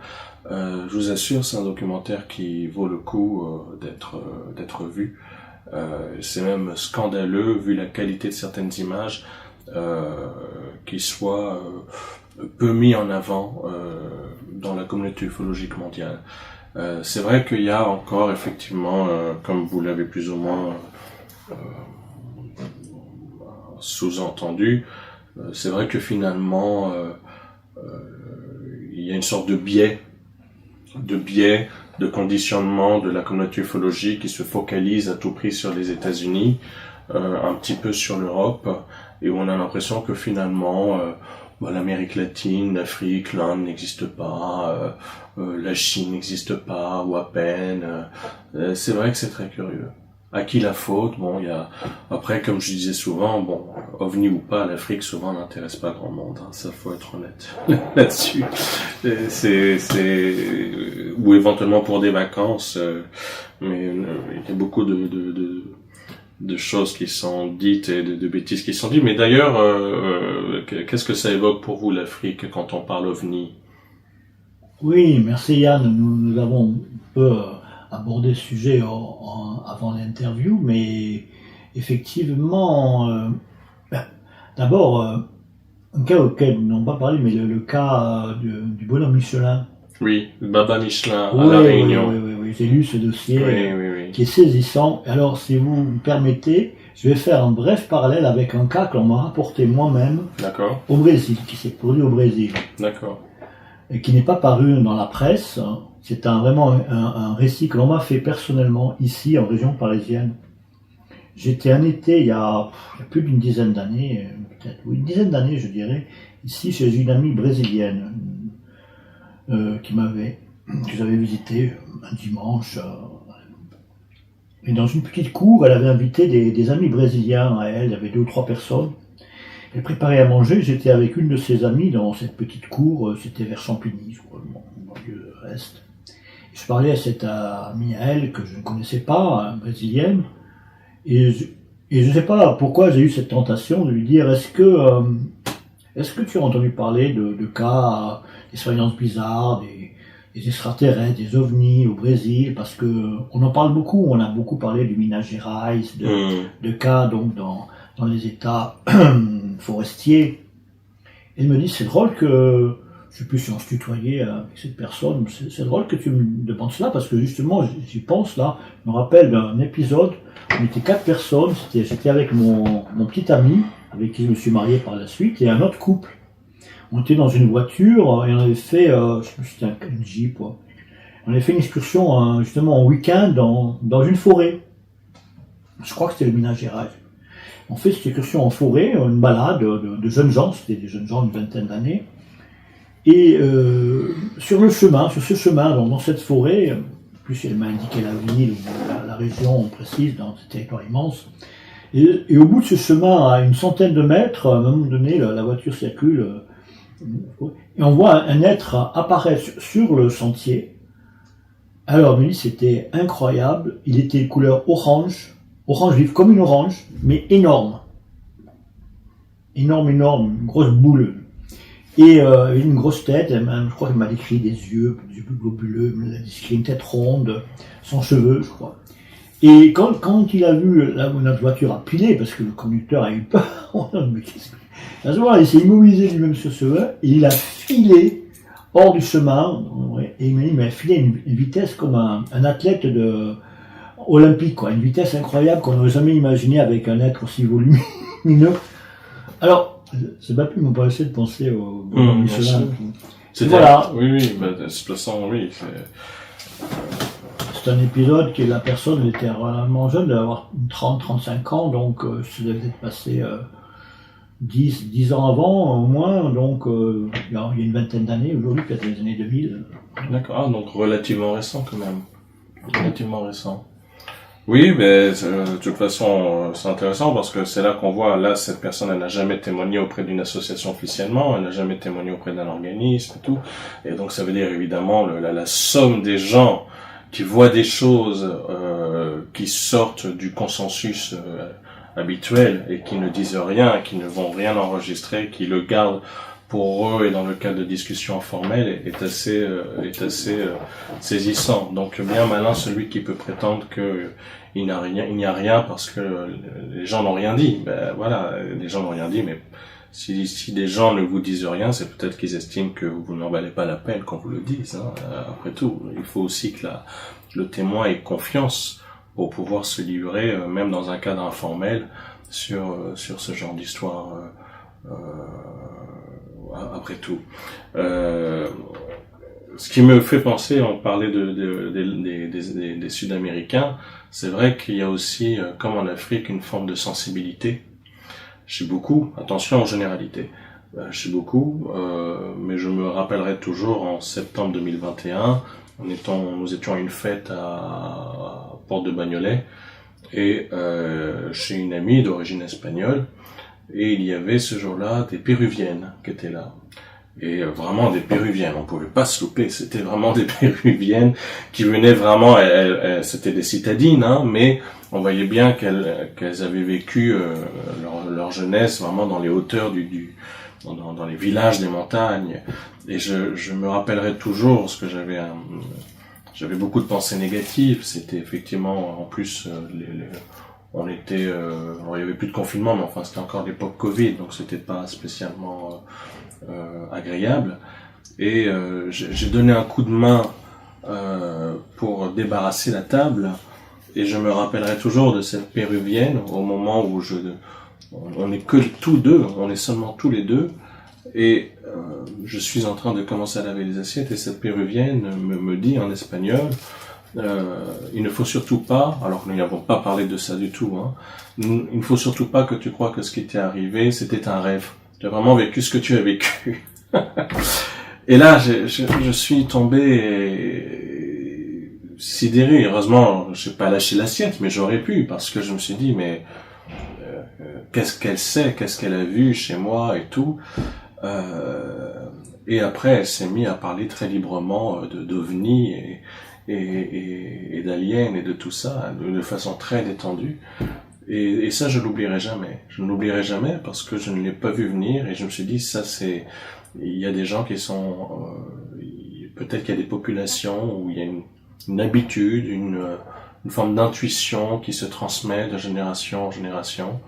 Je vous assure, c'est un documentaire qui vaut le coup d'être vu. C'est même scandaleux vu la qualité de certaines images qui soient peu mis en avant dans la communauté ufologique mondiale. C'est vrai qu'il y a encore effectivement, comme vous l'avez plus ou moins sous-entendu, c'est vrai que finalement il y a une sorte de biais de conditionnement de la communauté ufologique qui se focalise à tout prix sur les États-Unis, un petit peu sur l'Europe, et où on a l'impression que finalement l'Amérique latine, l'Afrique, l'Inde n'existe pas, la Chine n'existe pas, ou à peine. C'est vrai que c'est très curieux. À qui la faute? Bon, il y a après, comme je disais souvent, ovni ou pas, l'Afrique souvent n'intéresse pas grand monde. Hein, ça faut être honnête là-dessus. Ou éventuellement pour des vacances, mais il y a beaucoup de choses qui sont dites et de bêtises qui sont dites. Mais d'ailleurs, qu'est-ce que ça évoque pour vous l'Afrique quand on parle ovni? Oui, merci Yann. Nous avons un peu abordé ce sujet avant l'interview, mais effectivement, d'abord, un cas auquel nous n'avons pas parlé, mais le cas du bonhomme Michelin. Oui, Baba Michelin à La Réunion. Oui, j'ai lu ce dossier oui. Qui est saisissant. Alors, si vous me permettez, je vais faire un bref parallèle avec un cas que l'on m'a rapporté moi-même au Brésil, qui s'est produit au Brésil. D'accord. Et qui n'est pas paru dans la presse. C'est vraiment un récit que l'on m'a fait personnellement ici, en région parisienne. J'étais un été, il y a plus d'une dizaine d'années, une dizaine d'années, je dirais, ici chez une amie brésilienne que j'avais visité un dimanche. Et dans une petite cour, elle avait invité des amis brésiliens à elle, il y avait 2 ou 3 personnes. Elle préparait à manger, j'étais avec une de ses amies dans cette petite cour, c'était vers Champigny, je crois, dans le Est. Je parlais à cette amie à elle, que je ne connaissais pas, brésilienne, et je ne sais pas pourquoi j'ai eu cette tentation de lui dire, est-ce que tu as entendu parler de cas, d'expériences bizarres, les extraterrestres, des ovnis au Brésil, parce que on en parle beaucoup, on a beaucoup parlé du Minas Gerais, de cas donc dans les États forestiers. Et il me dit, c'est drôle que, je sais plus si on se tutoyait avec cette personne, c'est drôle que tu me demandes cela, parce que justement, j'y pense là, je me rappelle d'un épisode, on était 4 personnes, j'étais avec mon petit ami, avec qui je me suis marié par la suite, et un autre couple. On était dans une voiture, et on avait fait, je sais plus si c'était une Jeep, quoi. On avait fait une excursion, justement, en week-end, dans une forêt. Je crois que c'était le Minas Gerais. On fait cette excursion en forêt, une balade de jeunes gens, c'était des jeunes gens d'une vingtaine d'années. Et sur ce chemin, dans cette forêt, en plus elle m'a indiqué la ville ou la région précise dans ce territoire immense. Et au bout de ce chemin, à une centaine de mètres, à un moment donné, la voiture circule, et on voit un être apparaître sur le sentier. Alors lui, c'était incroyable, il était de couleur orange vif, comme une orange, mais énorme. Énorme, une grosse boule. Et une grosse tête, je crois qu'il m'a décrit des yeux globuleux, il m'a décrit une tête ronde, sans cheveux, je crois. Et quand il a vu là où notre voiture a pilé, parce que le conducteur a eu peur, mais qu'est-ce que... À ce moment-là, il s'est immobilisé lui-même sur ce chemin, et il a filé hors du chemin, et il m'a filé une vitesse comme un athlète olympique, quoi, une vitesse incroyable qu'on n'aurait jamais imaginé avec un être aussi volumineux. Alors, c'est pas plus m'ont pas essayé de penser au Michelin. Voilà. Oui, bah, de toute façon, oui. C'est un épisode que la personne était relativement jeune, devait avoir 30-35 ans, donc ça devait être passé 10 ans avant, au moins, donc il y a une vingtaine d'années, aujourd'hui, peut-être les années 2000. D'accord, donc relativement récent quand même. Relativement récent. Oui, mais de toute façon, c'est intéressant parce que c'est là qu'on voit, là, cette personne, elle n'a jamais témoigné auprès d'une association officiellement, elle n'a jamais témoigné auprès d'un organisme et tout. Et donc, ça veut dire évidemment la somme des gens qui voient des choses qui sortent du consensus habituel et qui ne disent rien, qui ne vont rien enregistrer, qui le gardent pour eux et dans le cadre de discussions informelles est assez saisissant. Donc bien malin celui qui peut prétendre que il n'y a rien parce que les gens n'ont rien dit. Ben voilà, les gens n'ont rien dit, mais si des gens ne vous disent rien, c'est peut-être qu'ils estiment que vous n'en valez pas la peine qu'on vous le dise. Hein. Après tout, il faut aussi que le témoin ait confiance pour pouvoir se livrer, même dans un cadre informel, sur ce genre d'histoire. Après tout. Ce qui me fait penser, on parlait des Sud-Américains, c'est vrai qu'il y a aussi, comme en Afrique, une forme de sensibilité. Chez beaucoup, attention aux généralités, chez beaucoup, mais je me rappellerai toujours en septembre 2021, nous étions à une fête à Porte de Bagnolet, et chez une amie d'origine espagnole, et il y avait ce jour-là des Péruviennes qui étaient là. Et vraiment des Péruviennes, on pouvait pas se louper, c'était vraiment des Péruviennes qui venaient vraiment, c'était des citadines, hein, mais on voyait bien qu'elles avaient vécu leur jeunesse vraiment dans les hauteurs dans les villages des montagnes. Et je me rappellerai toujours, parce que j'avais beaucoup de pensées négatives, c'était effectivement, en plus, on était, alors il y avait plus de confinement, mais enfin c'était encore l'époque Covid, donc c'était pas spécialement agréable. Et j'ai donné un coup de main pour débarrasser la table, et je me rappellerai toujours de cette Péruvienne au moment où on est que tous deux, on est seulement tous les deux, et je suis en train de commencer à laver les assiettes, et cette Péruvienne me dit en espagnol. Il ne faut surtout pas, alors que nous n'avons pas parlé de ça du tout, hein, il ne faut surtout pas que tu crois que ce qui t'est arrivé, c'était un rêve. Tu as vraiment vécu ce que tu as vécu. Et là, je suis tombé sidéré. Heureusement, je n'ai pas lâché l'assiette, mais j'aurais pu, parce que je me suis dit, mais qu'est-ce qu'elle sait, qu'est-ce qu'elle a vu chez moi et tout. Et après, elle s'est mise à parler très librement d'OVNI et d'aliens et de tout ça, de façon très détendue. Et ça, je l'oublierai jamais. Je ne l'oublierai jamais parce que je ne l'ai pas vu venir, et je me suis dit, ça c'est, il y a des gens qui sont peut-être qu'il y a des populations où il y a une habitude, une forme d'intuition qui se transmet de génération en génération,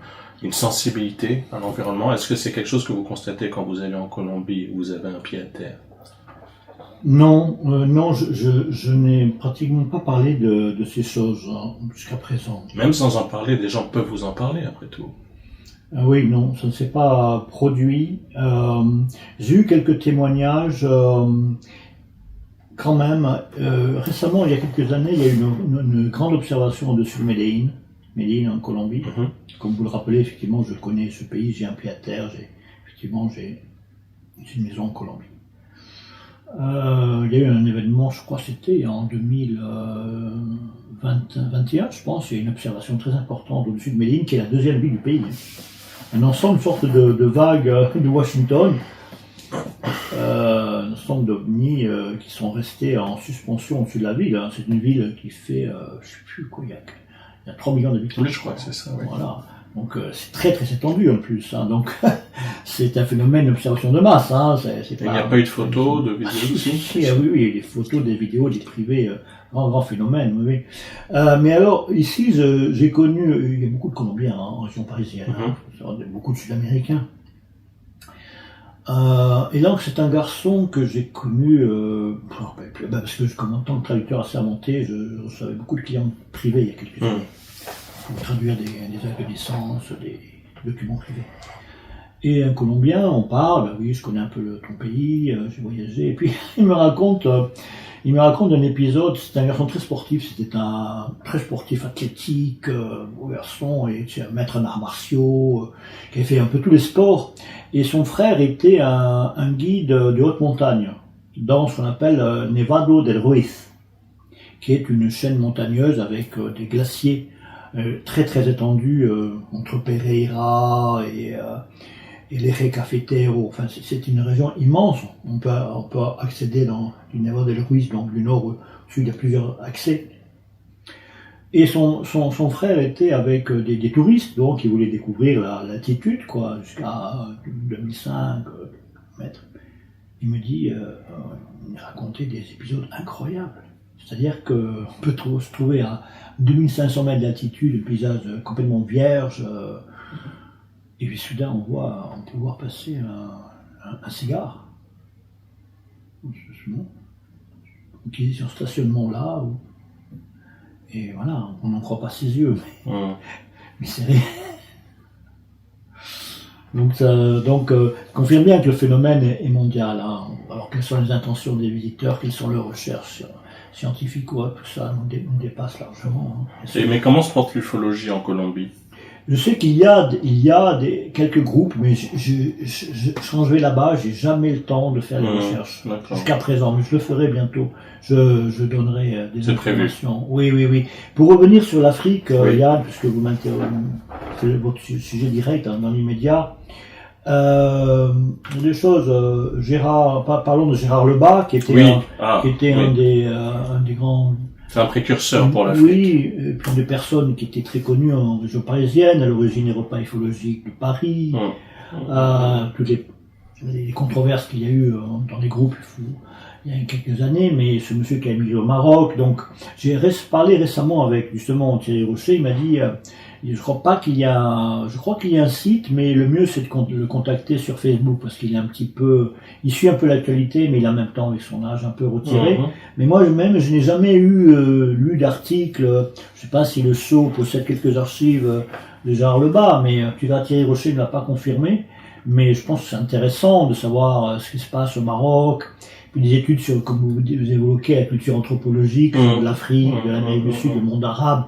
une sensibilité à l'environnement. Est-ce que c'est quelque chose que vous constatez quand vous allez en Colombie et vous avez un pied à terre? Non, non, je n'ai pratiquement pas parlé de ces choses jusqu'à présent. Même sans en parler, des gens peuvent vous en parler après tout. Oui, non, ça ne s'est pas produit. J'ai eu quelques témoignages quand même. Récemment, il y a quelques années, il y a eu une grande observation au-dessus de Medellín en Colombie. Comme vous le rappelez, effectivement, je connais ce pays, j'ai un pied à terre, j'ai une maison en Colombie. Il y a eu un événement, je crois c'était en 2021, je pense, il y a une observation très importante au-dessus de Medellín, qui est la deuxième ville du pays. Un ensemble, une sorte de vague de Washington, un ensemble d'ovnis qui sont restés en suspension au-dessus de la ville. C'est une ville qui fait, je sais plus quoi, il y a 3 millions d'habitants. Oui, je crois que c'est ça, oui. Voilà. Donc c'est très très étendu en plus. Donc c'est un phénomène d'observation de masse. Il n'y a pas eu de photos, de vidéos ici oui, des photos, des vidéos, des privés, grand phénomène, oui. Mais alors ici, j'ai connu, il y a beaucoup de Colombiens en région parisienne, beaucoup de Sud-Américains. Et donc c'est un garçon que j'ai connu, parce que comme en tant que traducteur assermenté, je recevais beaucoup de clients privés il y a quelques années. Pour traduire des actes de naissance, des documents privés. Et un Colombien, on parle, oui, je connais un peu ton pays, j'ai voyagé, et puis il me raconte un épisode, c'était un garçon très sportif, c'était un très sportif athlétique, beau garçon, et un maître en arts martiaux, qui avait fait un peu tous les sports, et son frère était un guide de haute montagne, dans ce qu'on appelle Nevado del Ruiz, qui est une chaîne montagneuse avec des glaciers très très étendu entre Pereira et l'Eje Cafetero. Enfin, c'est une région immense. On peut accéder dans du Nevado del Ruiz, donc du nord au sud, il y a plusieurs accès. Et son frère était avec des touristes, donc ils voulaient découvrir l'altitude, quoi, jusqu'à 2005 mètres. Il me dit, il racontait des épisodes incroyables. C'est-à-dire qu'on peut se trouver à 2500 mètres d'altitude, un paysage complètement vierge, et puis soudain on peut voir passer un cigare, qui est sur stationnement là, et voilà, on n'en croit pas ses yeux, mais c'est rien. Donc, confirme bien que le phénomène est mondial. Alors quelles sont les intentions des visiteurs, quelles sont leurs recherches scientifiques ou autres, tout ça nous dépasse largement. Mais comment se porte l'ufologie en Colombie? Je sais qu'il y a quelques groupes, mais quand je vais là-bas, j'ai jamais le temps de faire des recherches jusqu'à présent, mais je le ferai bientôt. Je donnerai des informations. Oui. Pour revenir sur l'Afrique, Yann, puisque vous m'interrogez, c'est votre sujet direct dans l'immédiat. Des choses, parlons de Gérard Lebas, qui était un des grands. C'est un précurseur pour l'Afrique. Oui, et puis des personnes qui étaient très connues en région parisienne, à l'origine des repas ufologiques de Paris, toutes les controverses qu'il y a eu dans les groupes il y a quelques années, mais ce monsieur qui a émigré au Maroc, donc j'ai parlé récemment avec justement Thierry Rocher, il m'a dit je crois qu'il y a un site, mais le mieux c'est de le contacter sur Facebook parce qu'il est il suit un peu l'actualité, mais il a en même temps avec son âge un peu retiré. Mais moi-même, je n'ai jamais lu d'article. Je sais pas si le Sceau possède quelques archives de Gérard Lebas, mais Thierry Rocher ne l'a pas confirmé. Mais je pense que c'est intéressant de savoir ce qui se passe au Maroc. Puis des études sur, comme vous évoquez, la culture anthropologique, de l'Afrique, de l'Amérique du Sud, du monde arabe,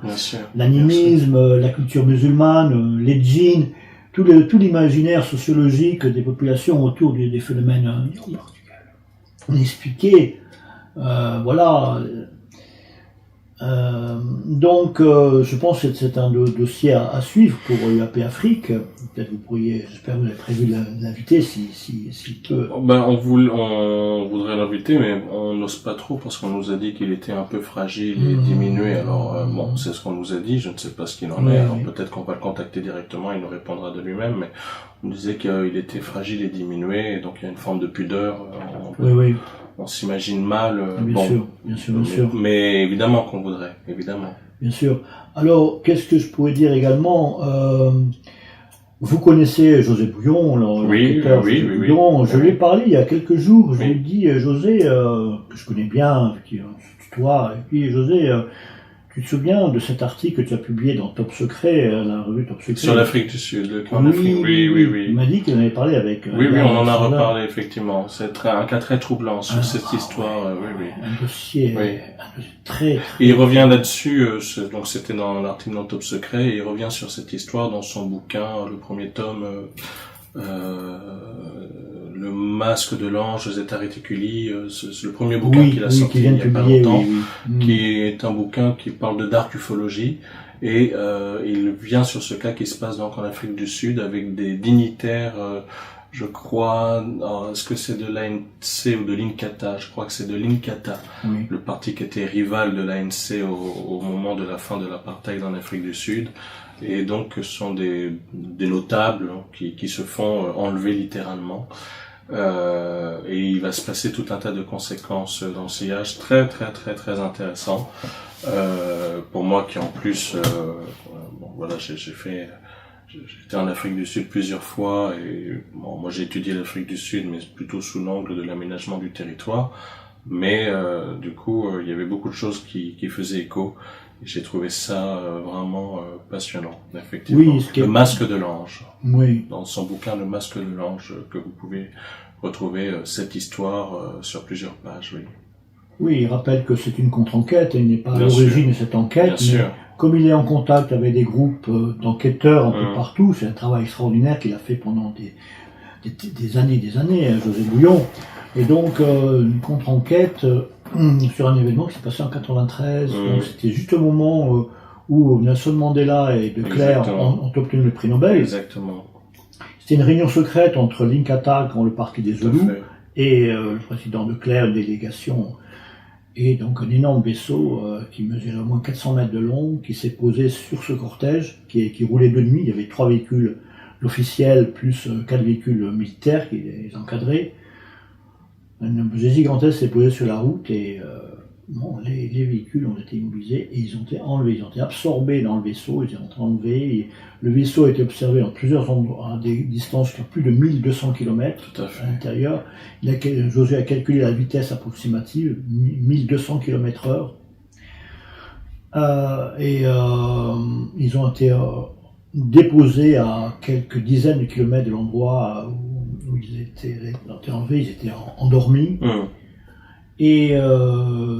l'animisme, la culture musulmane, les djinns, tout l'imaginaire sociologique des populations autour des phénomènes inexpliqués. Voilà. Donc, je pense que c'est un dossier à suivre pour UAP Afrique. Peut-être j'espère que vous avez prévu l'inviter s'il peut. On voudrait l'inviter, mais on n'ose pas trop parce qu'on nous a dit qu'il était un peu fragile et diminué. Alors, c'est ce qu'on nous a dit, je ne sais pas ce qu'il en est. Alors, peut-être qu'on va le contacter directement, il nous répondra de lui-même, mais on disait qu'il était fragile et diminué, et donc il y a une forme de pudeur. on s'imagine mal. Bien sûr, bien sûr. Mais évidemment qu'on voudrait, évidemment. Bien sûr. Alors, qu'est-ce que je pourrais dire également vous connaissez José Bouillon, l'enquêteur Bouillon. Je lui ai parlé il y a quelques jours. Je lui ai dit, José, que je connais bien, qui toi, et puis José, tu te souviens de cet article que tu as publié dans Top Secret, la revue Top Secret? Sur l'Afrique du Sud, le camp d'Afrique. Oui. Il m'a dit qu'il en avait parlé avec... Oui, on en a reparlé, effectivement. C'est un cas très troublant sur cette histoire, Un dossier très... Et il revient là-dessus, donc c'était dans l'article dans Top Secret, et il revient sur cette histoire dans son bouquin, le premier tome, Le masque de l'ange, Zeta Reticuli, c'est le premier bouquin qu'il a sorti il y a pas longtemps, qui est un bouquin qui parle de dark ufologie, et il vient sur ce cas qui se passe donc en Afrique du Sud avec des dignitaires, je crois, est-ce que c'est de l'ANC ou de l'Inkatha? Je crois que c'est de l'Inkatha, le parti qui était rival de l'ANC au moment de la fin de l'apartheid en Afrique du Sud. Et donc, ce sont des notables qui se font enlever littéralement. Et il va se passer tout un tas de conséquences dans le sillage très intéressant. Pour moi qui en plus, j'étais en Afrique du Sud plusieurs fois et moi j'ai étudié l'Afrique du Sud mais plutôt sous l'angle de l'aménagement du territoire. Mais du coup, il y avait beaucoup de choses qui faisaient écho. Et j'ai trouvé ça vraiment passionnant, effectivement. Le masque de l'ange. Oui. Dans son bouquin Le masque de l'ange, que vous pouvez retrouver cette histoire sur plusieurs pages, oui. Oui, il rappelle que c'est une contre-enquête, il n'est pas à l'origine de cette enquête, mais comme il est en contact avec des groupes d'enquêteurs un peu partout, c'est un travail extraordinaire qu'il a fait pendant des années, José Bouillon. Et donc, une contre-enquête sur un événement qui s'est passé en 93. Donc, c'était juste au moment où Nelson Mandela et De Clercq ont obtenu le prix Nobel. Exactement. C'était une réunion secrète entre l'Inkatha, le parti des Zoulous, et le président De Clercq, une délégation. Et donc, un énorme vaisseau qui mesurait au moins 400 mètres de long, qui s'est posé sur ce cortège, qui roulait de nuit. Il y avait 3 véhicules officiels, plus 4 véhicules militaires qui les encadraient. Un objet gigantesque s'est posé sur la route et les véhicules ont été immobilisés et ils ont été enlevés, ils ont été absorbés dans le vaisseau, ils ont été enlevés. Et le vaisseau a été observé en plusieurs endroits, à des distances de plus de 1200 km à l'intérieur. José a calculé la vitesse approximative, 1200 km/h. Ils ont été déposés à quelques dizaines de kilomètres de l'endroit où ils étaient enlevés, ils étaient endormis. Et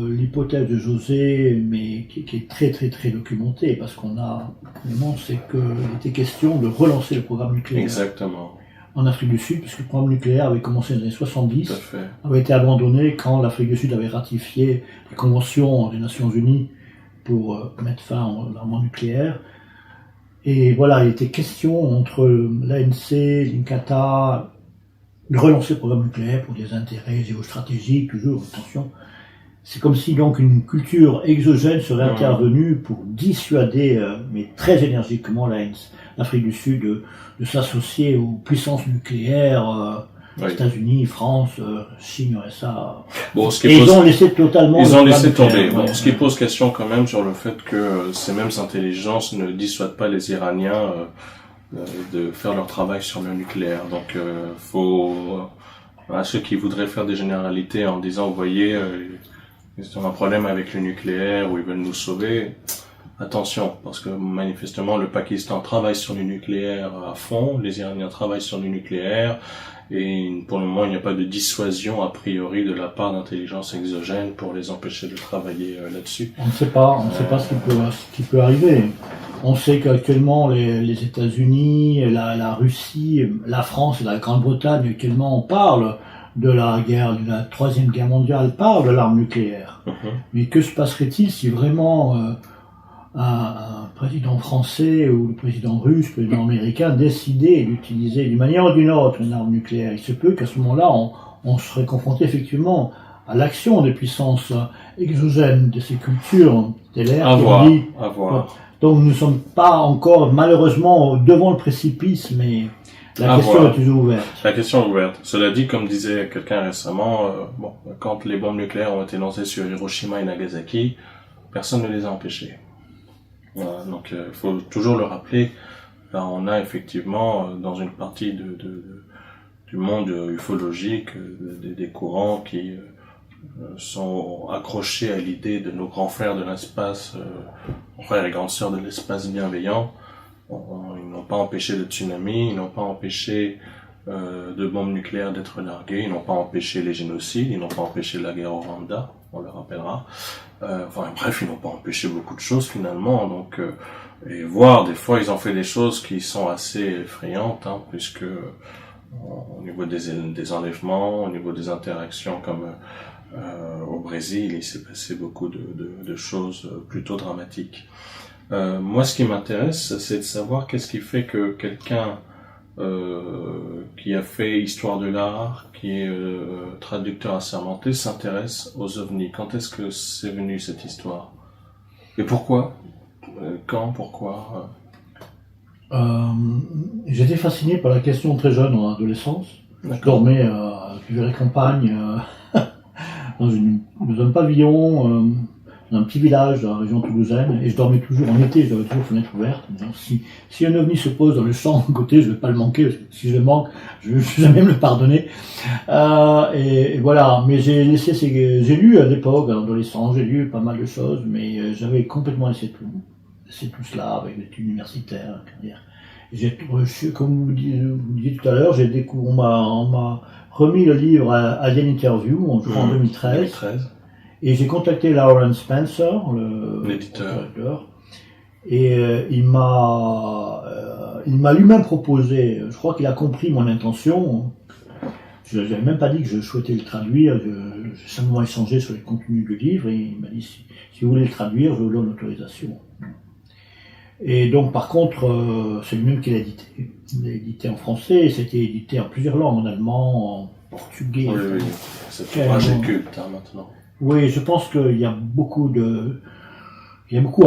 l'hypothèse de José, mais qui est très documentée, parce qu'on a vraiment, c'est qu'il était question de relancer le programme nucléaire. Exactement. En Afrique du Sud, puisque le programme nucléaire avait commencé dans les années 70, avait été abandonné quand l'Afrique du Sud avait ratifié les conventions des Nations Unies pour mettre fin à l'armement nucléaire. Et voilà, il était question entre l'ANC, l'Inkatha, de relancer le programme nucléaire pour des intérêts géostratégiques, toujours, attention. C'est comme si donc une culture exogène serait intervenue pour dissuader, mais très énergiquement, l'Afrique du Sud de s'associer aux puissances nucléaires, États-Unis, France, Chine, USA. Bon, ils ont laissé totalement. Ils ont laissé tomber. Bon, ce qui pose question quand même sur le fait que ces mêmes intelligences ne dissuadent pas les Iraniens de faire leur travail sur le nucléaire. Donc, à ceux qui voudraient faire des généralités en disant, vous voyez, ils ont un problème avec le nucléaire ou ils veulent nous sauver. Attention, parce que manifestement le Pakistan travaille sur le nucléaire à fond, les Iraniens travaillent sur le nucléaire, et pour le moment il n'y a pas de dissuasion a priori de la part d'intelligence exogène pour les empêcher de travailler là-dessus. On ne sait pas ce qui peut arriver. On sait qu'actuellement les États-Unis, la Russie, la France et la Grande-Bretagne actuellement on parle de la Troisième Guerre mondiale, parlent de l'arme nucléaire. Mais que se passerait-il si vraiment un président français ou le président russe, le président américain décidait d'utiliser d'une manière ou d'une autre une arme nucléaire? Il se peut qu'à ce moment-là, on serait confronté effectivement à l'action des puissances exogènes de ces cultures stellaires. À voir. Donc nous ne sommes pas encore malheureusement devant le précipice, mais La À question voir. est toujours ouverte. La question est ouverte. Cela dit, comme disait quelqu'un récemment, quand les bombes nucléaires ont été lancées sur Hiroshima et Nagasaki, personne ne les a empêchés. Voilà, donc il faut toujours le rappeler. Là, on a effectivement dans une partie du monde ufologique des courants qui sont accrochés à l'idée de nos grands frères de l'espace, frères et grandes sœurs de l'espace bienveillants. Ils n'ont pas empêché le tsunami, ils n'ont pas empêché de bombes nucléaires d'être larguées, ils n'ont pas empêché les génocides, ils n'ont pas empêché la guerre au Rwanda, on le rappellera. Bref, ils n'ont pas empêché beaucoup de choses finalement. Donc, et voire des fois, ils ont fait des choses qui sont assez effrayantes, puisque au niveau des enlèvements, au niveau des interactions comme au Brésil, il s'est passé beaucoup de choses plutôt dramatiques. Moi, ce qui m'intéresse, c'est de savoir qu'est-ce qui fait que quelqu'un qui a fait histoire de l'art, qui est traducteur assermenté, s'intéresse aux ovnis. Quand est-ce que c'est venu cette histoire? Et pourquoi? Quand? Pourquoi? J'étais fasciné par la question très jeune, en adolescence. Je dormais à la campagne, dans un pavillon, dans un petit village dans la région toulousaine, et je dormais toujours, en été, j'avais toujours fenêtre ouverte. Donc, si un ovni se pose dans le champ à côté, je vais pas le manquer, parce que si je le manque, je vais jamais me le pardonner. Et voilà, mais j'ai lu à l'époque, à l'adolescence, j'ai lu pas mal de choses, mais j'avais complètement laissé tout cela avec l'étude universitaire, carrière. Comme vous disiez tout à l'heure, on m'a remis le livre Alien Interview en 2013. Et j'ai contacté Lawrence Spencer, l'éditeur, et il m'a lui-même proposé, je crois qu'il a compris mon intention. Je n'avais même pas dit que je souhaitais le traduire, j'ai simplement échangé sur les contenus du livre, et il m'a dit si vous voulez le traduire, je vous donne l'autorisation. Et donc par contre, c'est lui-même qui l'a édité. Il l'a édité en français, et c'était édité en plusieurs langues, en allemand, en portugais. Oui. Cet ouvrage est culte maintenant. Oui, je pense qu'il y a beaucoup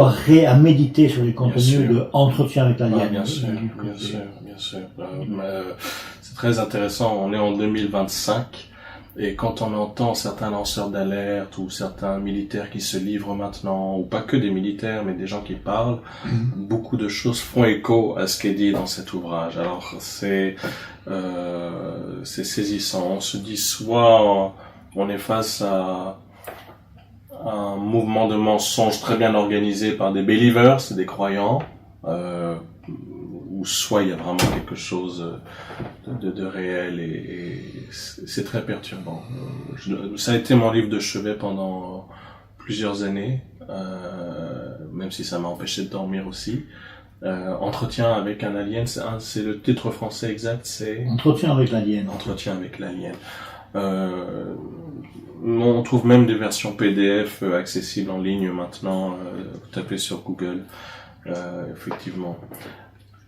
à méditer sur les contenus de Entretien avec l'alien. Bien sûr. C'est très intéressant. On est en 2025 et quand on entend certains lanceurs d'alerte ou certains militaires qui se livrent maintenant, ou pas que des militaires, mais des gens qui parlent, beaucoup de choses font écho à ce qui est dit dans cet ouvrage. Alors c'est saisissant. On se dit soit on est face à un mouvement de mensonges très bien organisé par des believers, des croyants, ou soit il y a vraiment quelque chose de réel et c'est très perturbant. Ça a été mon livre de chevet pendant plusieurs années, même si ça m'a empêché de dormir aussi. Entretien avec un alien, c'est le titre français exact, c'est Entretien avec l'alien. Entretien avec l'alien. On trouve même des versions PDF accessibles en ligne maintenant. Vous tapez sur Google, effectivement.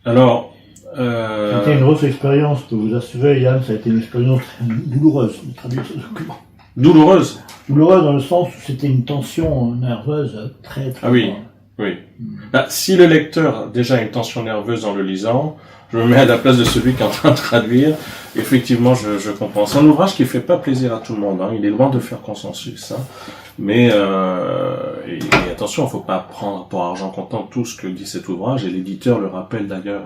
Alors, c'était une grosse expérience, je peux vous assurer, Yann, ça a été une expérience douloureuse de traduire ce document. Douloureuse dans le sens où c'était une tension nerveuse très très. Ah oui, oui. Si le lecteur déjà a une tension nerveuse en le lisant, je me mets à la place de celui qui est en train de traduire. Effectivement, je comprends. C'est un ouvrage qui fait pas plaisir à tout le monde. Il est loin de faire consensus. Mais et attention, il faut pas prendre pour argent comptant tout ce que dit cet ouvrage. Et l'éditeur le rappelle d'ailleurs,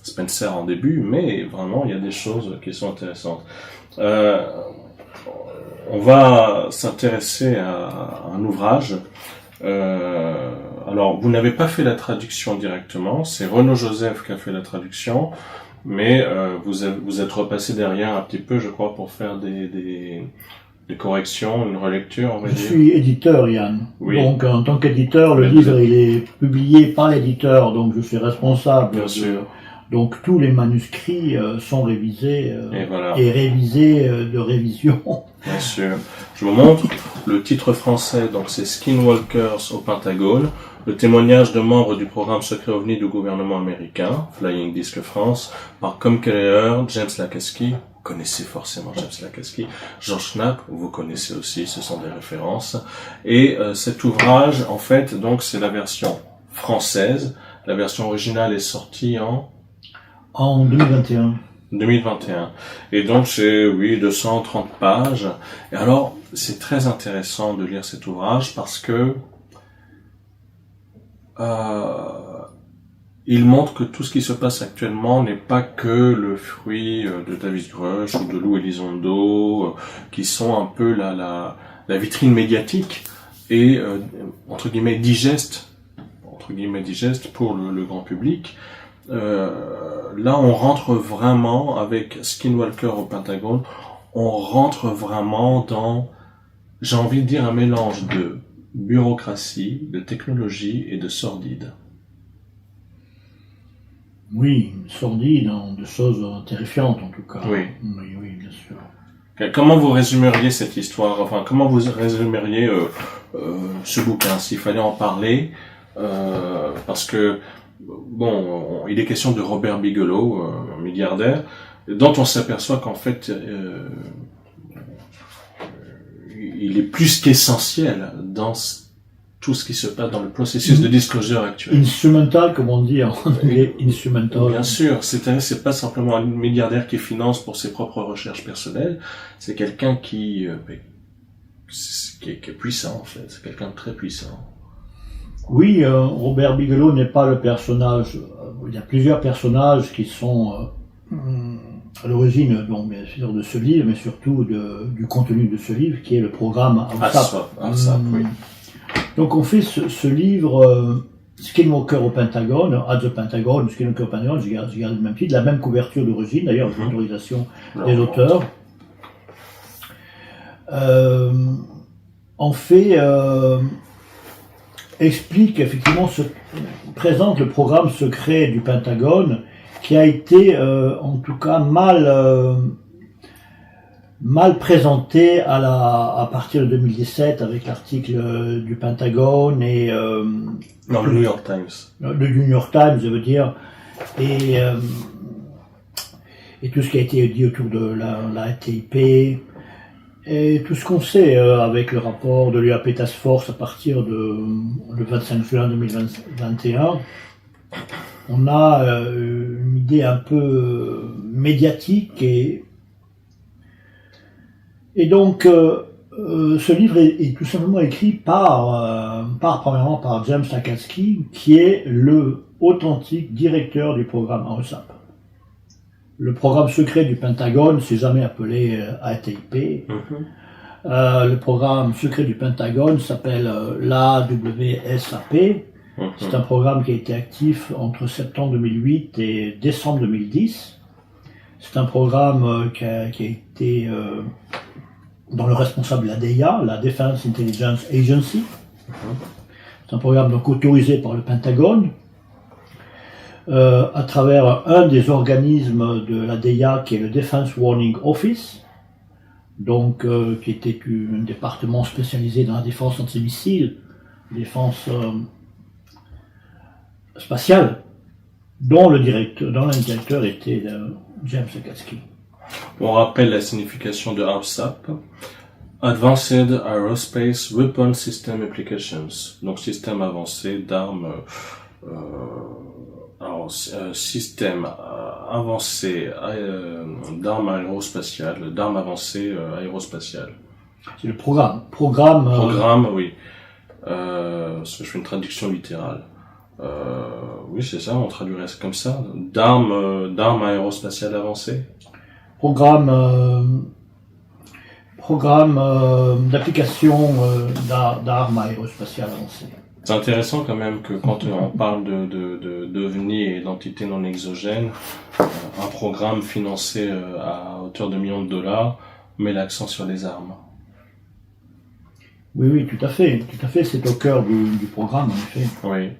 Spencer en début. Mais vraiment, il y a des choses qui sont intéressantes. On va s'intéresser à un ouvrage. Alors, vous n'avez pas fait la traduction directement, c'est Renaud Joseph qui a fait la traduction, mais vous êtes repassé derrière un petit peu, je crois, pour faire des corrections, une relecture, on va dire. Je suis éditeur, Yann. Oui. Donc, en tant qu'éditeur, le livre, il est publié par l'éditeur, donc je suis responsable. Bien sûr. Donc, tous les manuscrits sont révisés Et voilà. et révisés de révision. Bien sûr. Je vous montre le titre français, donc c'est Skinwalkers au Pentagone, le témoignage de membres du programme secret OVNI du gouvernement américain, Flying Disc France, par Com Kelleher, James Lacasky, vous connaissez forcément James Lacasky, George Knapp, vous connaissez aussi, ce sont des références, et cet ouvrage, en fait, donc c'est la version française, la version originale est sortie En 2021. 2021. Et donc c'est, oui, 230 pages. Et alors, c'est très intéressant de lire cet ouvrage parce que il montre que tout ce qui se passe actuellement n'est pas que le fruit de David Grush ou de Lou Elizondo, qui sont un peu la vitrine médiatique et entre guillemets digeste pour le grand public. Là, on rentre vraiment avec Skinwalker au Pentagone. On rentre vraiment dans, j'ai envie de dire, un mélange de bureaucratie, de technologie et de sordide. Oui, sordide, de choses terrifiantes en tout cas. Oui. Oui, bien sûr. Comment vous résumeriez cette histoire? Enfin, comment vous résumeriez ce bouquin, s'il fallait en parler? Parce que, bon, il est question de Robert Bigelow, milliardaire, dont on s'aperçoit qu'en fait, il est plus qu'essentiel dans tout ce qui se passe dans le processus de disclosure actuel. Instrumental, comme on dit en anglais, instrumental. Bien sûr, c'est pas simplement un milliardaire qui finance pour ses propres recherches personnelles, c'est quelqu'un qui est puissant, en fait. C'est quelqu'un de très puissant. Oui, Robert Bigelow n'est pas le personnage. Il y a plusieurs personnages qui sont à l'origine, donc bien sûr, de ce livre, mais surtout du contenu de ce livre, qui est le programme ASAP, oui. Donc on fait ce livre Skinwalker au Pentagone, at the Pentagon, Skinwalker au Pentagone, j'ai gardé le même titre, la même couverture d'origine, d'ailleurs, avec l'autorisation des auteurs. En fait, explique effectivement, présente le programme secret du Pentagone, qui a été en tout cas mal présenté à partir de 2017 avec l'article du Pentagone et non, le New York Times. Le New York Times, je veux dire, et tout ce qui a été dit autour de la TIP et tout ce qu'on sait avec le rapport de l'UAP Task Force à partir le 25 juin 2021. On a une idée un peu médiatique et donc ce livre est tout simplement écrit premièrement par James Akatsky, qui est le authentique directeur du programme AOSAP. Le programme secret du Pentagone s'est jamais appelé ATIP. Le programme secret du Pentagone s'appelle l'AWSAP. C'est un programme qui a été actif entre septembre 2008 et décembre 2010. C'est un programme qui a été dont le responsable la DIA, la Defense Intelligence Agency. C'est un programme donc autorisé par le Pentagone à travers un des organismes de la DIA qui est le Defense Warning Office, donc qui était un département spécialisé dans la défense antimissile, défense spatiale, dont l'un des directeurs était James Akatsky. On rappelle la signification de AWSAP, Advanced Aerospace Weapon System Applications, donc système avancé d'armes, système avancé d'armes aérospatiales, d'armes avancées aérospatiales. C'est le programme. Oui. Je fais une traduction littérale. Oui, c'est ça, on traduirait comme ça. D'armes aérospatiales avancées. Programme d'application d'armes aérospatiales avancées. C'est intéressant quand même que quand on parle d'OVNI et d'entités non exogènes, un programme financé à hauteur de millions de dollars met l'accent sur les armes. Oui, tout à fait, c'est au cœur du programme, en effet. Oui,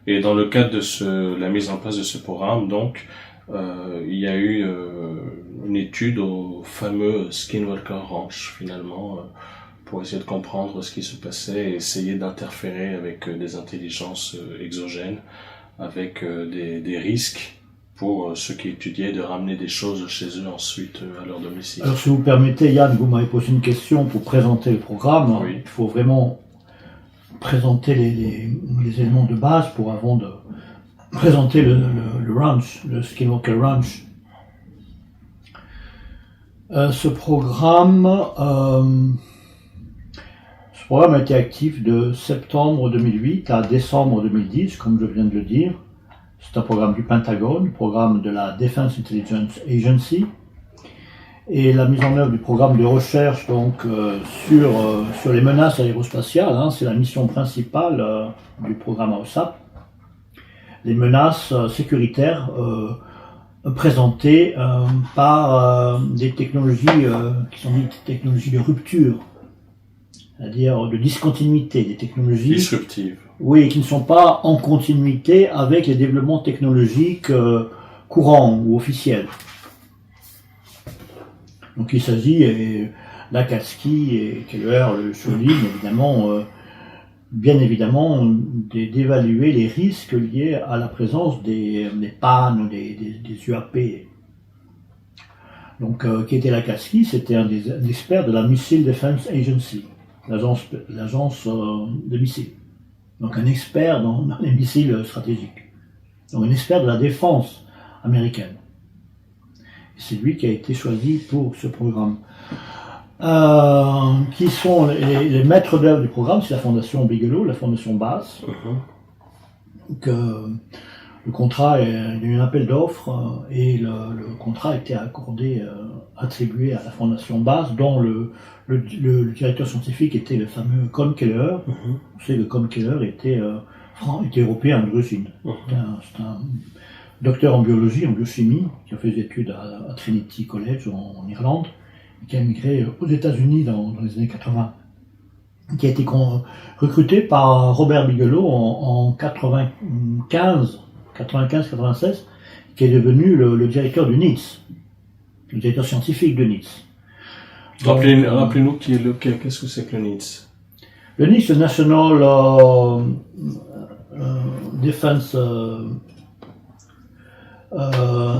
et dans le cadre de la mise en place de ce programme, donc, il y a eu une étude au fameux Skinwalker Ranch, finalement, pour essayer de comprendre ce qui se passait et essayer d'interférer avec des intelligences exogènes, avec des risques pour ceux qui étudiaient de ramener des choses chez eux ensuite à leur domicile. Alors si vous permettez, Yann, vous m'avez posé une question pour présenter le programme. Oui. Il faut vraiment présenter les éléments de base avant présenter le ranch, le Skinwalker Ranch. Ce programme a été actif de septembre 2008 à décembre 2010, comme je viens de le dire. C'est un programme du Pentagone, programme de la Defense Intelligence Agency, et la mise en œuvre du programme de recherche donc sur les menaces aérospatiales, hein, c'est la mission principale du programme AOSAP. Les menaces sécuritaires présentées par des technologies qui sont dites technologies de rupture, c'est-à-dire de discontinuité, des technologies disruptives. Oui, qui ne sont pas en continuité avec les développements technologiques courants ou officiels. Donc il s'agit, Lakatsky et Keller le soulignent évidemment, bien évidemment, d'évaluer les risques liés à la présence des pannes, des UAP. Donc qui était Lakatsky, c'était un expert de la Missile Defense Agency, l'agence de missiles. Donc un expert dans les missiles stratégiques. Donc un expert de la défense américaine. Et c'est lui qui a été choisi pour ce programme. Qui sont les maîtres d'œuvre du programme, c'est la Fondation Bigelow, la Fondation Bass. Donc, le contrat, il y a eu un appel d'offres et le contrat a été attribué à la Fondation Bass, dont le directeur scientifique était le fameux Colm Keller. On sait que Colm Keller était européen d'origine. C'est un docteur en biologie, en biochimie, qui a fait des études à Trinity College en Irlande, et qui a émigré aux États-Unis dans les années 80, qui a été recruté par Robert Bigelow en 95-96, qui est devenu le directeur du NITS, le directeur scientifique de NITS. Rappelez-nous qu'est-ce que c'est que le NITS? Le NITS, le National Defense,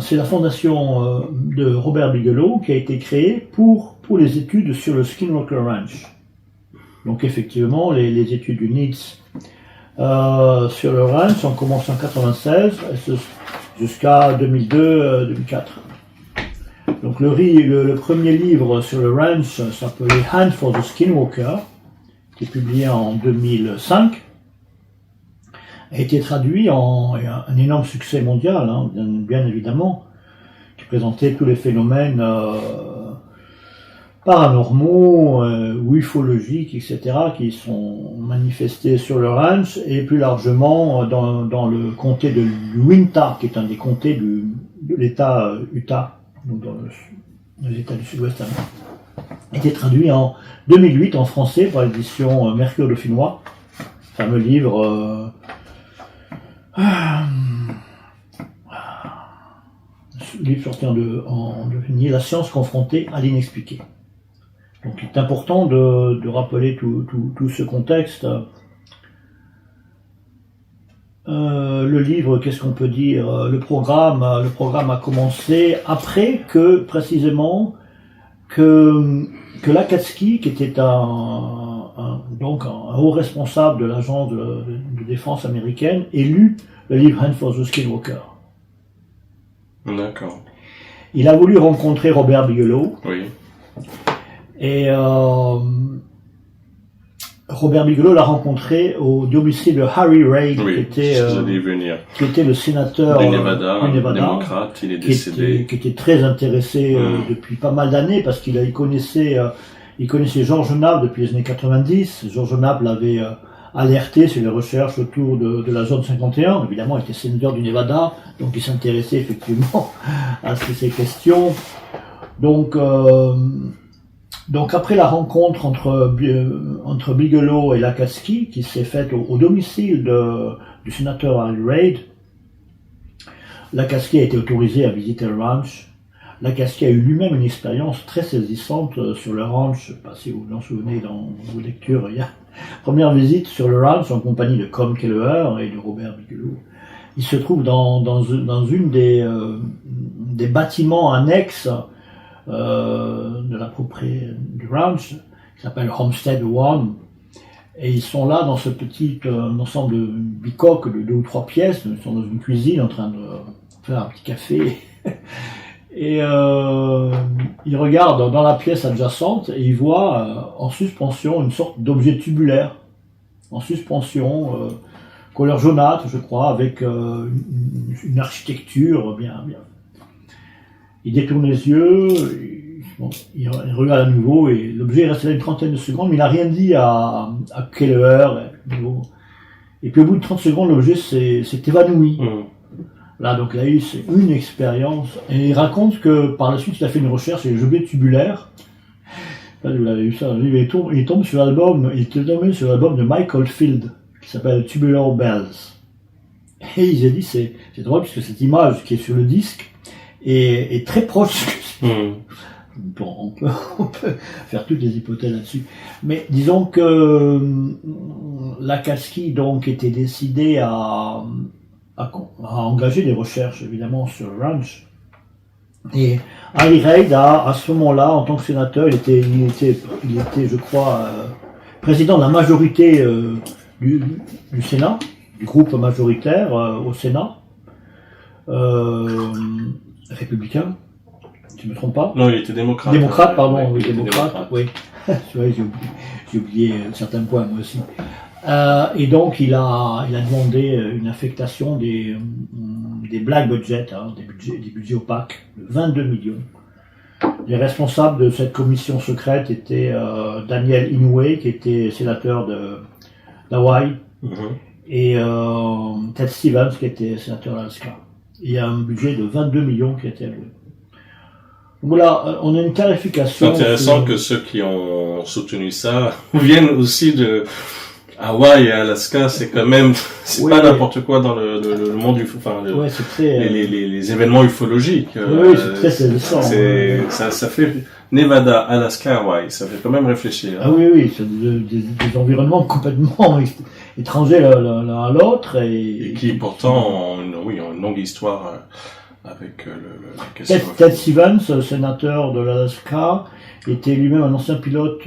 c'est la fondation de Robert Bigelow qui a été créée pour les études sur le Skinwalker Ranch. Donc effectivement, les études du NITS sur le ranch ont commencé en 96 jusqu'à 2002-2004. Donc le premier livre sur le ranch s'appelait Hunt for the Skinwalker, qui est publié en 2005, a été traduit en un énorme succès mondial, hein, bien évidemment, qui présentait tous les phénomènes paranormaux ou ufologiques, etc., qui sont manifestés sur le ranch et plus largement dans le comté de Uintah, qui est un des comtés de l'État Utah, donc dans les États du Sud-Ouest américain. A été traduit en 2008 en français par l'édition Mercure Dauphinois, fameux livre sorti en Dauphinois, La science confrontée à l'inexpliqué. Donc il est important de rappeler tout ce contexte. Le livre, qu'est-ce qu'on peut dire? Le programme a commencé après que Lakatsky, qui était un haut responsable de l'agence de défense américaine, ait lu le livre Hunt for the Skinwalker. D'accord. Il a voulu rencontrer Robert Bigelow. Oui. Et Robert Bigelow l'a rencontré au domicile de Harry Reid, oui, qui était le sénateur du Nevada, démocrate, il est décédé. Qui était très intéressé depuis pas mal d'années, parce qu'il connaissait George Knapp depuis les années 90. George Knapp l'avait alerté sur les recherches autour de la zone 51. Évidemment, il était sénateur du Nevada, donc il s'intéressait effectivement à ces questions. Donc après la rencontre entre Bigelow et Lakatsky, qui s'est faite au domicile du sénateur Harry Reid, Lakatsky a été autorisé à visiter le ranch. Lakatsky a eu lui-même une expérience très saisissante sur le ranch. Je ne sais pas si vous vous en souvenez dans vos lectures. Il y a première visite sur le ranch en compagnie de Colm Keller et de Robert Bigelow. Il se trouve dans une des bâtiments annexes de la propriété du ranch, qui s'appelle Homestead One, Et ils sont là dans ce petit ensemble de bicoques de 2 ou 3 pièces. Ils sont dans une cuisine en train de faire un petit café. Et ils regardent dans la pièce adjacente et ils voient en suspension une sorte d'objet tubulaire. En suspension, couleur jaunâtre, je crois, avec une architecture bien. Il détourne les yeux, il regarde à nouveau et l'objet est resté là une trentaine de secondes, mais il n'a rien dit à quelle heure. Et puis au bout de 30 secondes, l'objet s'est évanoui. Là, donc il a eu une expérience. Et il raconte que par la suite, il a fait une recherche sur les objets tubulaires. Là, vous l'avez vu ça, il tombe sur l'album, il était tombé sur l'album de Mike Oldfield, qui s'appelle Tubular Bells. Et il s'est dit, c'est drôle, puisque cette image qui est sur le disque est très proche. Bon, on peut faire toutes les hypothèses là-dessus. Mais disons que Lakatski, donc, était décidé à engager des recherches, évidemment, sur le ranch. Et Harry Reid, à ce moment-là, en tant que sénateur, il était, je crois, président de la majorité du Sénat, du groupe majoritaire au Sénat, républicain, si je ne me trompe pas. Non, il était démocrate. Démocrate, pardon, oui, démocrate, oui. J'ai oublié certains points, moi aussi. Et donc, il a demandé une affectation des black budgets, des budgets opaques, de 22 millions. Les responsables de cette commission secrète étaient Daniel Inouye, qui était sénateur d'Hawaï, et Ted Stevens, qui était sénateur d'Alaska. Il y a un budget de 22 millions qui a été alloué. Voilà, on a une clarification. C'est intéressant que ceux qui ont soutenu ça viennent aussi de Hawaï et Alaska. C'est quand même, pas n'importe quoi dans le monde c'est très, les événements ufologiques. Oui, c'est très saisissant. Ça fait Nevada, Alaska, Hawaï. Ça fait quand même réfléchir. Ah oui, c'est des environnements complètement étrangers l'un à l'autre et qui pourtant ont une longue histoire. Avec la question. Ted Stevens, sénateur de l'Alaska, était lui-même un ancien pilote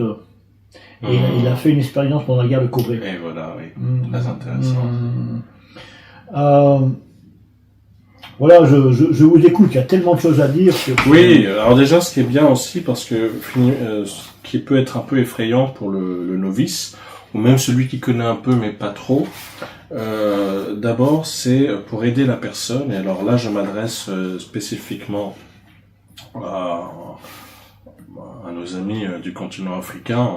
et il a fait une expérience pendant la guerre de Corée. Et voilà, oui, très intéressant. Voilà, je vous écoute, il y a tellement de choses à dire. Oui, alors déjà, ce qui est bien aussi, parce que ce qui peut être un peu effrayant pour le novice, ou même celui qui connaît un peu mais pas trop, d'abord c'est pour aider la personne, et alors là je m'adresse spécifiquement à nos amis du continent africain,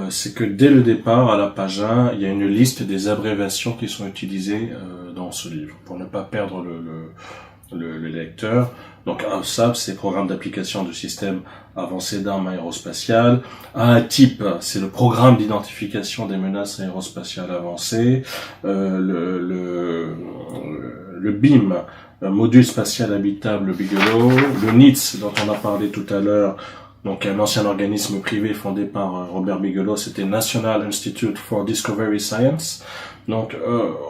c'est que dès le départ à la page 1 il y a une liste des abréviations qui sont utilisées dans ce livre pour ne pas perdre le lecteur. Donc AOSAP, c'est programme d'application du système avancé d'armes aérospatiales. AATIP, c'est le programme d'identification des menaces aérospatiales avancées. Le BIM, module spatial habitable Bigelow. Le NITS, dont on a parlé tout à l'heure, donc un ancien organisme privé fondé par Robert Bigelow, c'était National Institute for Discovery Science. Donc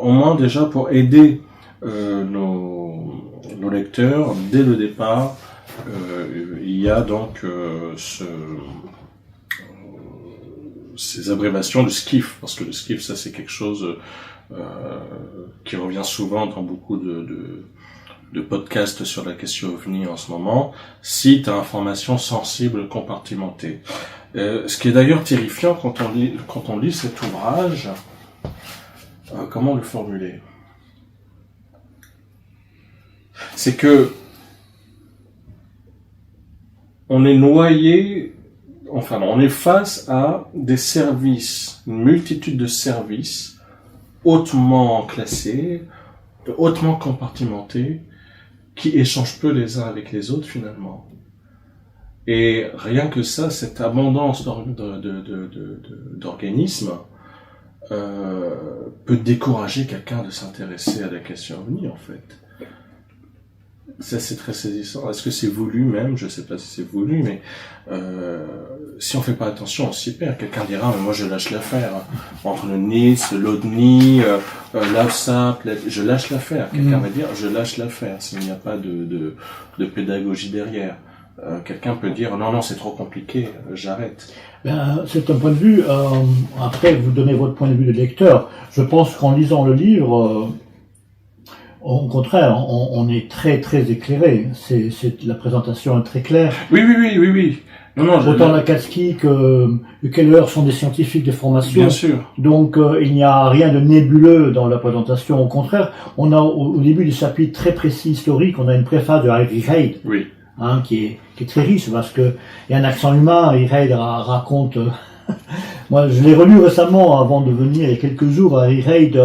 au moins déjà pour aider nos lecteurs, dès le départ, il y a donc ces abréviations de SCIF, parce que le SCIF, ça c'est quelque chose qui revient souvent dans beaucoup de podcasts sur la question OVNI en ce moment, site à informations sensibles compartimentées. Ce qui est d'ailleurs terrifiant quand on lit cet ouvrage, comment le formuler ? C'est que on est noyé, on est face à des services, une multitude de services hautement classés, hautement compartimentés, qui échangent peu les uns avec les autres finalement. Et rien que ça, cette abondance d'organismes peut décourager quelqu'un de s'intéresser à la question OVNI en fait. Ça c'est très saisissant. Est-ce que c'est voulu même? Je sais pas si c'est voulu, mais si on fait pas attention, on s'y perd. Quelqu'un dira, mais moi je lâche l'affaire. Entre le NIS, l'ODNI, l'AFSAP, je lâche l'affaire. Quelqu'un va dire, je lâche l'affaire, s'il n'y a pas de pédagogie derrière. quelqu'un peut dire non, c'est trop compliqué, j'arrête. C'est un point de vue. Après, vous donnez votre point de vue de lecteur. Je pense qu'en lisant le livre, au contraire, on est très très éclairé. La présentation est très claire. Oui. Non, autant Lakatsky que Keller sont des scientifiques de formation. Bien sûr. Donc il n'y a rien de nébuleux dans la présentation. Au contraire, on a au début du chapitre très précis historique, on a une préface de Harry Reid. Oui. Qui est très riche parce que il y a un accent humain. Harry Reid raconte. Moi, je l'ai relu récemment avant de venir il y a quelques jours. Harry Reid.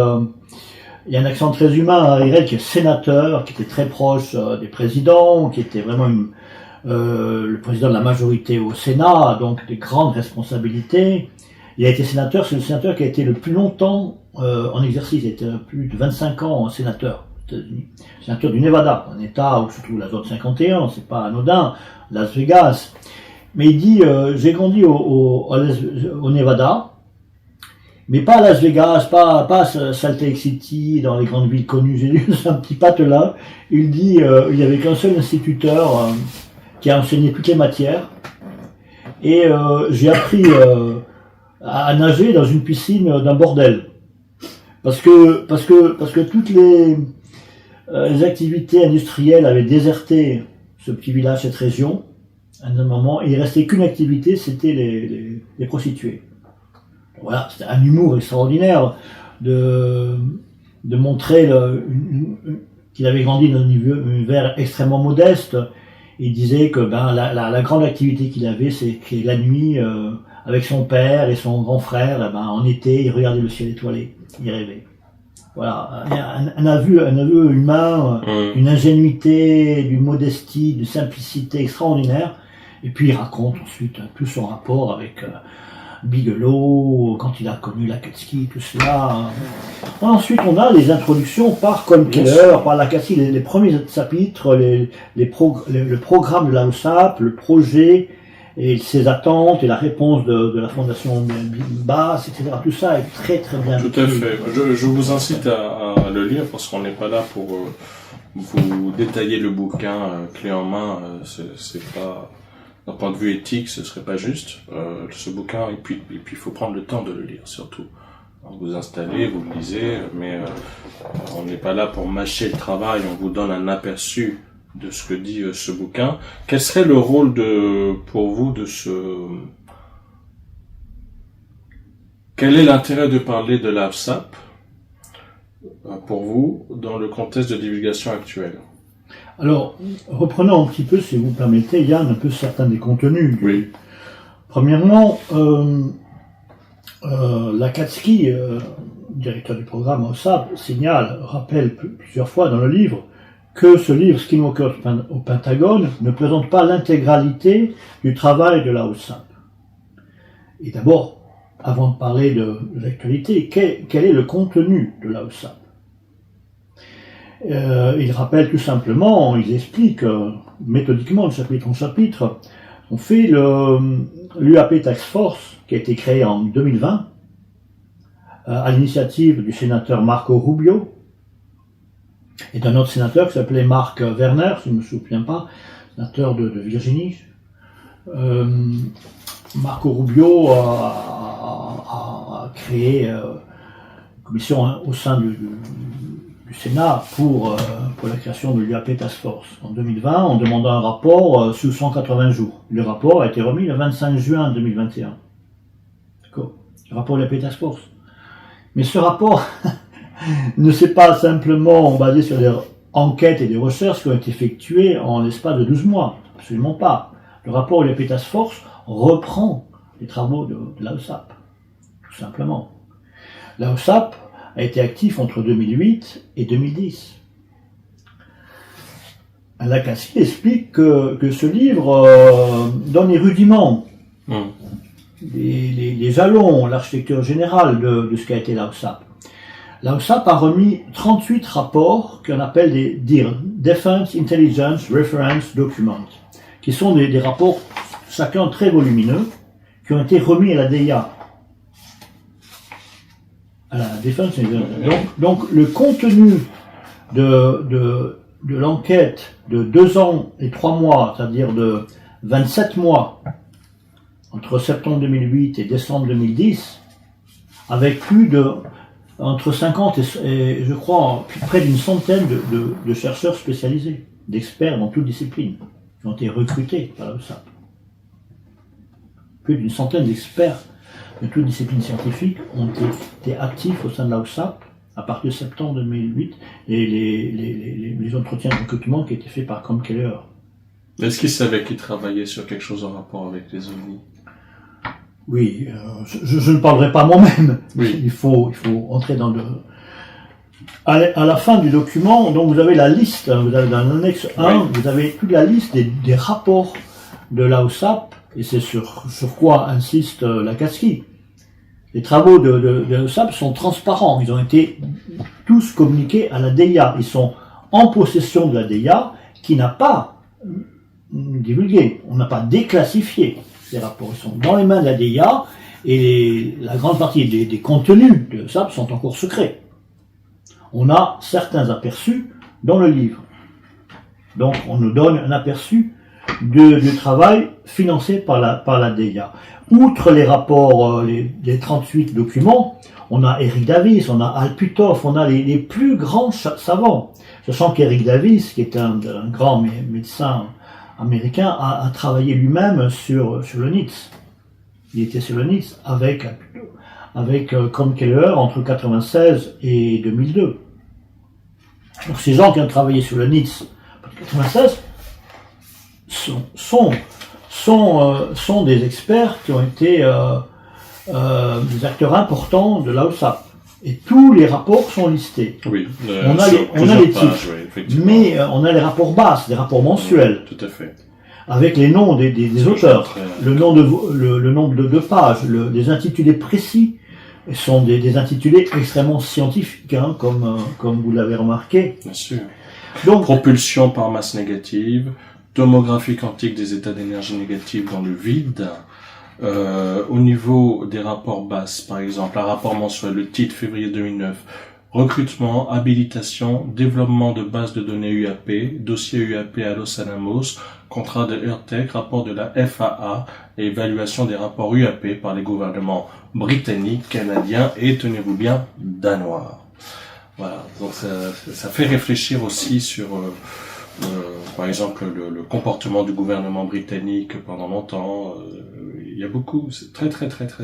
Il y a un accent très humain. Harry Reid qui est sénateur, qui était très proche des présidents, qui était vraiment le président de la majorité au Sénat, donc des grandes responsabilités. Il a été sénateur, c'est le sénateur qui a été le plus longtemps en exercice. Il a été plus de 25 ans sénateur aux États-Unis. Sénateur du Nevada, un État où se trouve la zone 51, c'est pas anodin, Las Vegas. Mais il dit, j'ai grandi au Nevada, mais pas à Las Vegas, pas à Salt Lake City, dans les grandes villes connues. J'ai lu un petit patelin. Il dit, il n'y avait qu'un seul instituteur qui a enseigné toutes les matières. Et j'ai appris à nager dans une piscine d'un bordel. Parce que toutes les activités industrielles avaient déserté ce petit village, cette région, à un moment, et il restait qu'une activité, c'était les prostituées. Voilà, c'était un humour extraordinaire de montrer qu'il avait grandi dans un univers extrêmement modeste. Il disait que la grande activité qu'il avait, c'est que la nuit, avec son père et son grand frère, en été, il regardait le ciel étoilé, il rêvait. Voilà, un aveu humain, une ingénuité, d'une modestie, d'une simplicité extraordinaire. Et puis il raconte ensuite tout son rapport avec Bigelow, quand il a connu Lakatsky, tout cela. Ensuite, on a les introductions par Colm Keller, par Lakatsky, les premiers chapitres, le programme de la OSAP, le projet, et ses attentes, et la réponse de la fondation Bass, etc. Tout ça est très très bien. Tout à fait. Je vous incite à le lire, parce qu'on n'est pas là pour vous détailler le bouquin clé en main. C'est pas... D'un point de vue éthique, ce serait pas juste, ce bouquin, et puis il faut prendre le temps de le lire, surtout. Vous installez, vous le lisez, mais on n'est pas là pour mâcher le travail, on vous donne un aperçu de ce que dit ce bouquin. Quel serait le rôle pour vous de Quel est l'intérêt de parler de l'AFSAP, pour vous, dans le contexte de divulgation actuelle? Alors, reprenons un petit peu, si vous permettez, Yann, un peu certains des contenus. Oui. Premièrement, Lakatsky, directeur du programme OSAP, rappelle plusieurs fois dans le livre que ce livre, Skinwalker au Pentagone, ne présente pas l'intégralité du travail de la OSAP. Et d'abord, avant de parler de l'actualité, quel est le contenu de la OSAP? Il rappelle tout simplement, ils expliquent méthodiquement de chapitre en chapitre. On fait l'UAP Task Force qui a été créé en 2020 à l'initiative du sénateur Marco Rubio et d'un autre sénateur qui s'appelait Mark Werner, si je ne me souviens pas, sénateur de Virginie. Marco Rubio a créé une commission au sein du Sénat pour la création de l'UAP Task Force en 2020 en demandant un rapport sous 180 jours. Le rapport a été remis le 25 juin 2021. D'accord. Le rapport de l'UAP Task Force. Mais ce rapport ne s'est pas simplement basé sur des enquêtes et des recherches qui ont été effectuées en l'espace de 12 mois. Absolument pas. Le rapport de l'UAP Task Force reprend les travaux de la OSAP. Tout simplement. La OSAP a été actif entre 2008 et 2010. Lakatsky explique que ce livre donne les rudiments, les jalons, l'architecture générale de ce qu'a été la OSAP. La OSAP a remis 38 rapports qu'on appelle des DIR, Defense Intelligence Reference Documents, qui sont des rapports, chacun très volumineux, qui ont été remis à la DIA. À la défense. Donc le contenu de l'enquête de 2 ans et 3 mois, c'est-à-dire de 27 mois entre septembre 2008 et décembre 2010, avec entre 50 et je crois près d'une centaine de chercheurs spécialisés, d'experts dans toutes disciplines, qui ont été recrutés par la OSAP. Plus d'une centaine d'experts de toutes disciplines scientifiques ont été actifs au sein de la OSAP à partir de septembre 2008, et les entretiens de recrutement qui étaient faits par Colm Kelleher. Est-ce qu'ils savaient qu'ils travaillaient sur quelque chose en rapport avec les ovnis? Oui, je ne parlerai pas moi-même. Oui. Il faut entrer dans le... À la fin du document, donc vous avez la liste, vous avez dans l'annexe 1, oui. Vous avez toute la liste des rapports de la OSAP, et c'est sur quoi insiste Lakatsky. Les travaux de l'OSAP sont transparents, ils ont été tous communiqués à la DIA. Ils sont en possession de la DIA, qui n'a pas divulgué, on n'a pas déclassifié ces rapports. Ils sont dans les mains de la DIA, et la grande partie des contenus de l'OSAP sont encore secrets. On a certains aperçus dans le livre. Donc on nous donne un aperçu du travail financé par la DIA. Outre les rapports, les 38 documents, on a Eric Davis, on a Al Puthoff, on a les plus grands savants. Sachant qu'Eric Davis, qui est un grand médecin américain, a travaillé lui-même sur le NITS. Il était sur le NITS avec Colm Kelleher entre 1996 et 2002. Donc ces gens qui ont travaillé sur le NITS en 1996 sont des experts qui ont été des acteurs importants de la OSAP. Et tous les rapports sont listés. Oui, on a les titres, oui, mais on a les rapports basses, des rapports mensuels. Oui, tout à fait. Avec les noms des auteurs, le nombre de pages, les intitulés précis sont des intitulés extrêmement scientifiques, hein, comme vous l'avez remarqué. Bien sûr. Donc, propulsion par masse négative, tomographie quantique des états d'énergie négative dans le vide. Au niveau des rapports basses, par exemple, un rapport mensuel, le titre février 2009, recrutement, habilitation, développement de bases de données UAP, dossier UAP à Los Alamos, contrat de EURTEC, rapport de la FAA et évaluation des rapports UAP par les gouvernements britanniques, canadiens et, tenez-vous bien, danois. Voilà, donc ça fait réfléchir aussi sur... par exemple, le comportement du gouvernement britannique pendant longtemps, il y a beaucoup, c'est très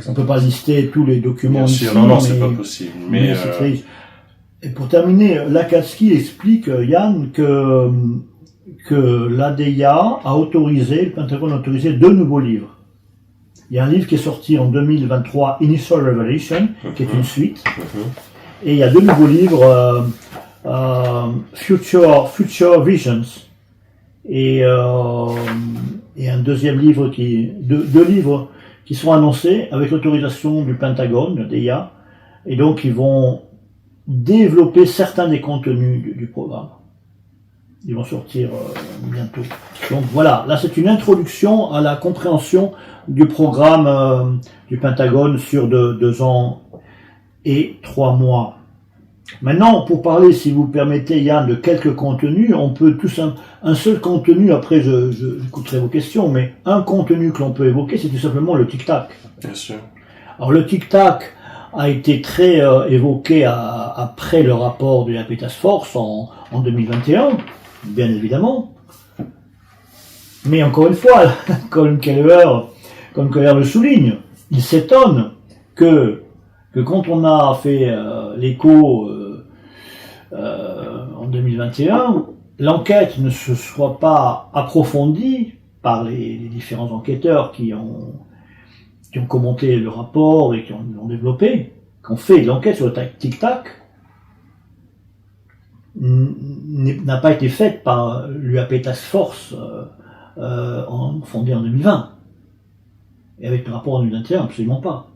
On ne peut pas lister tous les documents ici. Non, c'est pas possible. Mais c'est triste. Et pour terminer, Lakatsky explique, Yann, que l'ADIA a autorisé, le Pentagone a autorisé 2 nouveaux livres. Il y a un livre qui est sorti en 2023, Initial Revelation, qui est une suite. Et il y a 2 nouveaux livres, Future Visions, et un deuxième livre deux livres qui sont annoncés avec l'autorisation du Pentagone, de DIA, et donc ils vont développer certains des contenus du programme. Ils vont sortir bientôt. Donc voilà, là c'est une introduction à la compréhension du programme du Pentagone sur 2 ans et 3 mois. Maintenant, pour parler, si vous permettez, Yann, de quelques contenus, on peut tous un seul contenu, après j'écouterai vos questions, mais un contenu que l'on peut évoquer, c'est tout simplement le tic-tac. Bien sûr. Alors le tic-tac a été très évoqué après le rapport de la Task Force en 2021, bien évidemment. Mais encore une fois, Colm Kelleher le souligne, il s'étonne que quand on a fait l'écho en 2021, l'enquête ne se soit pas approfondie par les différents enquêteurs qui ont commenté le rapport et qui l'ont développé, qui ont fait de l'enquête sur le tic-tac, n'a pas été faite par l'UAP Task Force fondée en 2020. Et avec le rapport en 2021, absolument pas.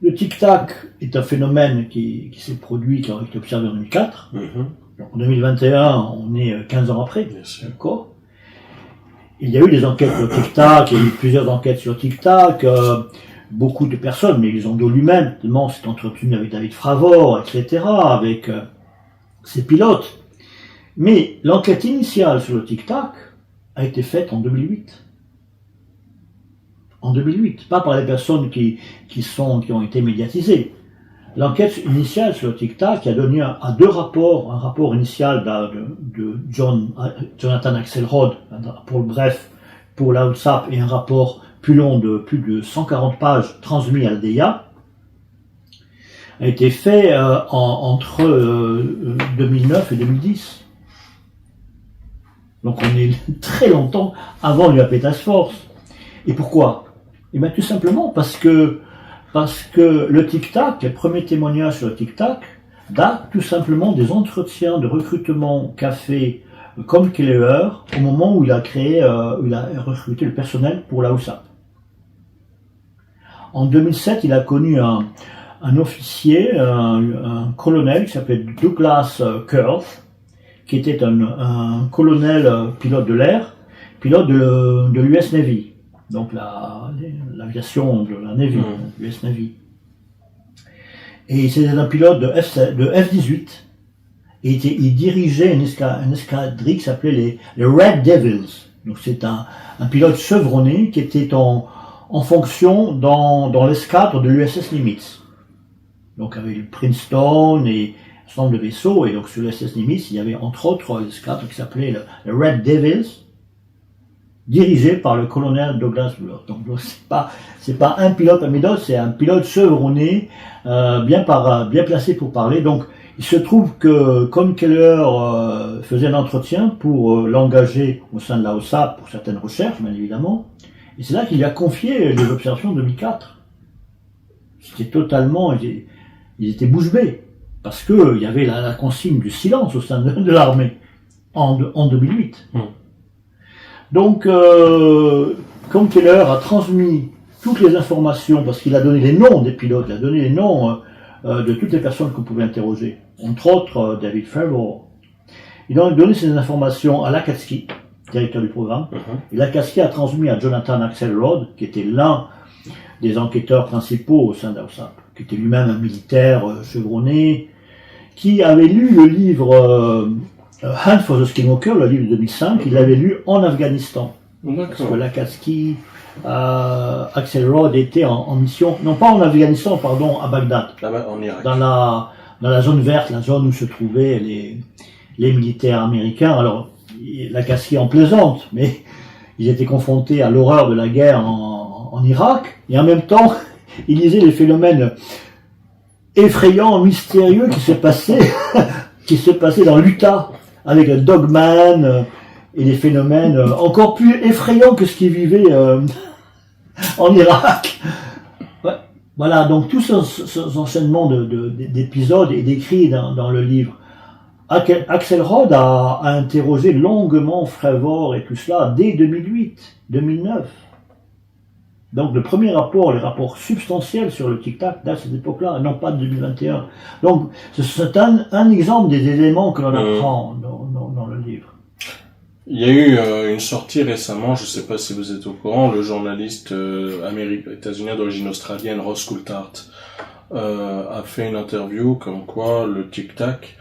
Le tic-tac est un phénomène qui s'est produit, qui a été observé en 2004. Donc en 2021, on est 15 ans après. D'accord. Il y a eu des enquêtes sur le tic-tac, il y a eu plusieurs enquêtes sur le tic-tac, beaucoup de personnes, mais Elizondo lui-même, tellement s'est entretenu avec David Fravor, etc., avec ses pilotes. Mais l'enquête initiale sur le tic-tac a été faite en 2008. En 2008, pas par les personnes qui ont été médiatisées. L'enquête initiale sur le Tic Tac a donné à deux rapports, un rapport initial de Jonathan Axelrod, pour le bref, pour la WhatsApp, et un rapport plus long de plus de 140 pages transmis à l'DEA, a été fait entre 2009 et 2010. Donc on est très longtemps avant l'UAP Task Force. Et pourquoi? Eh bien tout simplement parce que le Tic Tac, les premiers témoignages sur le Tic Tac, datent tout simplement des entretiens de recrutement qu'a fait Colm Kelleher au moment où il a recruté le personnel pour la USAP. En 2007, il a connu un officier, un colonel qui s'appelait Douglas Kurth, qui était un colonel pilote de l'air, pilote de l'US Navy, donc l'aviation de la Navy, l'US Navy. Et c'était un pilote de F-18, et il dirigeait une escadrille qui s'appelait les Red Devils. Donc c'est un pilote chevronné qui était en fonction dans l'escadre de l'USS Nimitz. Donc avec le Princeton et un certain nombre de vaisseaux, et donc sur l'USS Nimitz, il y avait entre autres l'escadre qui s'appelait le Red Devils, dirigé par le colonel Douglas Bloch. Donc c'est pas un pilote amidote, c'est un pilote chevronné, bien placé pour parler. Donc il se trouve que Colm Kelleher faisait un entretien pour l'engager au sein de la OSAP pour certaines recherches, bien évidemment. Et c'est là qu'il lui a confié les observations de 2004. C'était totalement, ils étaient bouche bée, parce que il y avait la consigne du silence au sein de l'armée en 2008. Donc, Colm Kelleher a transmis toutes les informations, parce qu'il a donné les noms des pilotes, il a donné les noms de toutes les personnes qu'on pouvait interroger, entre autres David Farrell. Il a donné ces informations à Lakatsky, directeur du programme, et Lakatsky a transmis à Jonathan Axelrod, qui était l'un des enquêteurs principaux au sein d'AOSAP, qui était lui-même un militaire chevronné, qui avait lu le livre Hunt for the Skinwalker, le livre de 2005, il l'avait lu en Afghanistan. Parce que Lakatsky, Axelrod était en mission, non pas en Afghanistan, pardon, à Bagdad, en Irak. dans la zone verte, la zone où se trouvaient les militaires américains. Alors, Lakatsky en plaisante, mais ils étaient confrontés à l'horreur de la guerre en Irak, et en même temps, ils lisaient les phénomènes effrayants, mystérieux qui se passaient dans l'Utah, avec le Dogman, et des phénomènes encore plus effrayants que ce qu'ils vivaient en Irak. Ouais. Voilà, donc tout ce enchaînement d'épisodes est décrit dans le livre. Axelrod a interrogé longuement Fravor et tout cela dès 2008-2009. Donc le premier rapport, les rapports substantiels sur le Tic Tac datent de cette époque-là, non pas de 2021. Donc c'est un exemple des éléments que l'on apprend dans le livre. Il y a eu une sortie récemment, je ne sais pas si vous êtes au courant, le journaliste états-unien d'origine australienne Ross Coulthart a fait une interview comme quoi le Tic Tac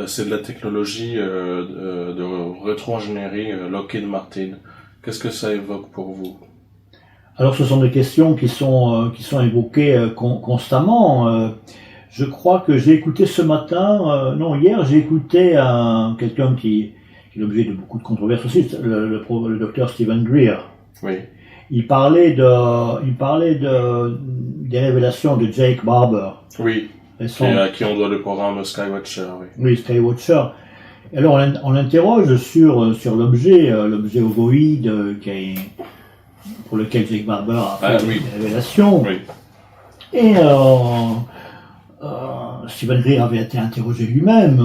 c'est de la technologie de rétro-ingénierie Lockheed Martin. Qu'est-ce que ça évoque pour vous? Alors ce sont des questions qui sont évoquées constamment. Je crois que j'ai écouté ce matin, hier, j'ai écouté quelqu'un qui est l'objet de beaucoup de controverses aussi, le docteur Stephen Greer. Oui. Il parlait des révélations de Jake Barber. Oui. À qui on doit le programme Skywatcher, oui. Oui, Skywatcher. Alors on l'interroge sur l'objet ovoïde pour lequel Jake Barber a fait des révélations. Oui. Et Stephen Greer avait été interrogé lui-même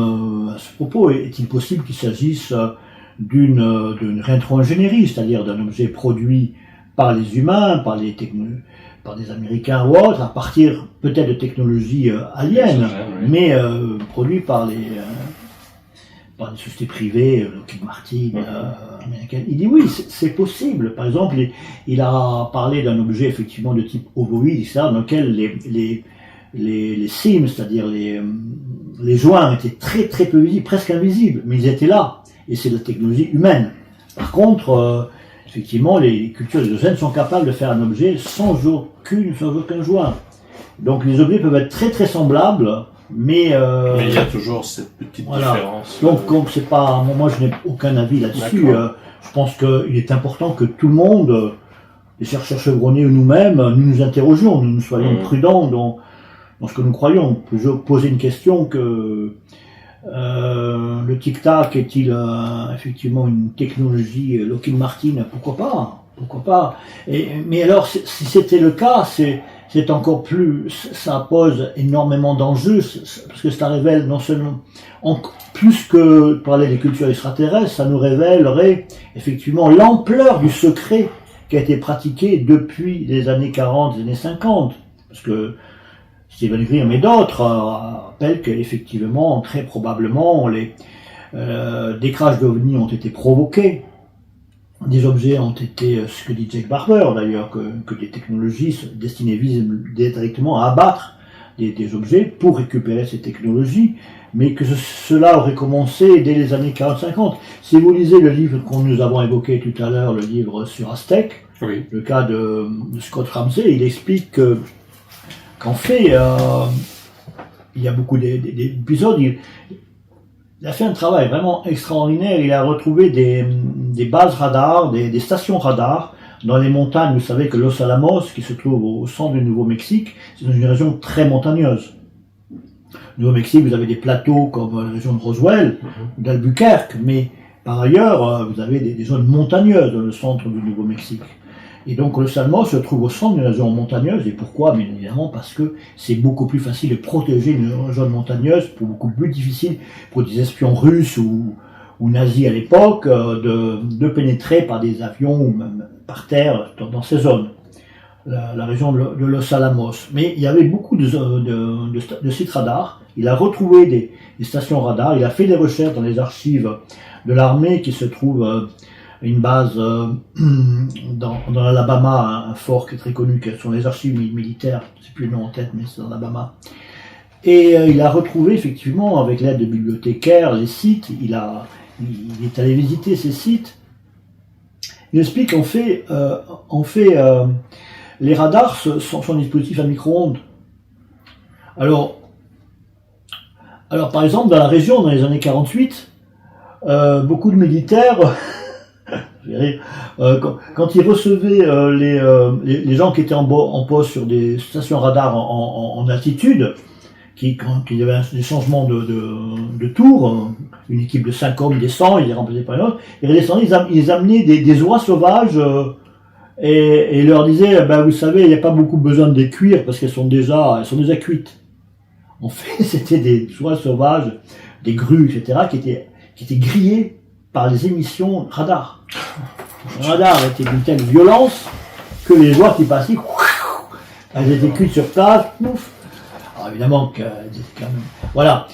à ce propos. Est-il possible qu'il s'agisse d'une rétro-ingénierie, c'est-à-dire d'un objet produit par les humains, par des Américains ou autres, à partir peut-être de technologies aliens, mais produits par des sociétés privées, Lockheed Martin, américaines. Il dit oui, c'est possible. Par exemple, il a parlé d'un objet effectivement de type ovoïde, etc., dans lequel les seams, c'est-à-dire les joints étaient très très peu visibles, presque invisibles, mais ils étaient là. Et c'est de la technologie humaine. Par contre, effectivement, les cultures exogènes sont capables de faire un objet sans aucun joint. Donc les objets peuvent être très très semblables, mais il y a toujours cette petite différence. Donc c'est pas, moi je n'ai aucun avis là-dessus. Je pense qu'il est important que tout le monde, les chercheurs chevronnés ou nous-mêmes, nous interrogions, nous soyons prudents dans ce que nous croyons. On peut poser une question que le tic-tac est-il effectivement une technologie Lockheed Martin? Pourquoi pas? Mais alors, si c'était le cas, c'est encore plus, ça pose énormément d'enjeux, parce que ça révèle non seulement, plus que parler des cultures extraterrestres, ça nous révélerait effectivement l'ampleur du secret qui a été pratiqué depuis les années 40, les années 50. Parce que Stephen Greer et d'autres rappellent qu'effectivement, très probablement, des crashs d'ovnis ont été provoqués. Des objets ont été, ce que dit Jake Barber d'ailleurs, que des technologies destinées directement à abattre des objets pour récupérer ces technologies, mais que cela aurait commencé dès les années 40-50. Si vous lisez le livre que nous avons évoqué tout à l'heure, le livre sur Aztec, le cas de Scott Ramsey, il explique qu'en fait, il y a beaucoup d'épisodes. Il a fait un travail vraiment extraordinaire. Il a retrouvé des bases radars, des stations radars dans les montagnes. Vous savez que Los Alamos, qui se trouve au centre du Nouveau-Mexique, c'est une région très montagneuse. Au Nouveau-Mexique, vous avez des plateaux comme la région de Roswell, d'Albuquerque, mais par ailleurs, vous avez des zones montagneuses dans le centre du Nouveau-Mexique. Et donc Los Alamos se trouve au centre d'une région montagneuse. Et pourquoi? Bien évidemment parce que c'est beaucoup plus facile de protéger une zone montagneuse, beaucoup plus difficile pour des espions russes ou nazis à l'époque de pénétrer par des avions ou même par terre dans ces zones. La région de Los Alamos. Mais il y avait beaucoup de sites radars. Il a retrouvé des stations radars. Il a fait des recherches dans les archives de l'armée qui se trouve une base dans l'Alabama, un fort qui est très connu, qui sont les archives militaires, je ne sais plus le nom en tête, mais c'est dans l'Alabama. Et il a retrouvé effectivement, avec l'aide de bibliothécaires, les sites. Il est allé visiter ces sites. Il explique qu'en fait, les radars sont un dispositif à micro-ondes. Alors, par exemple, dans la région, dans les années 48, beaucoup de militaires quand ils recevaient les gens qui étaient en poste sur des stations radars en altitude, quand il y avait des changements de tour, une équipe de 5 hommes descend, ils les remplaçaient par une autre, ils redescendaient, ils amenaient des oies sauvages et leur disaient, vous savez, il n'y a pas beaucoup besoin de les cuire parce qu'elles sont déjà cuites. En fait, c'était des oies sauvages, des grues, etc., qui étaient grillées par les émissions radar. Le radar était d'une telle violence que les oies qui passaient, elles étaient cuites sur place, pouf. Alors évidemment voilà.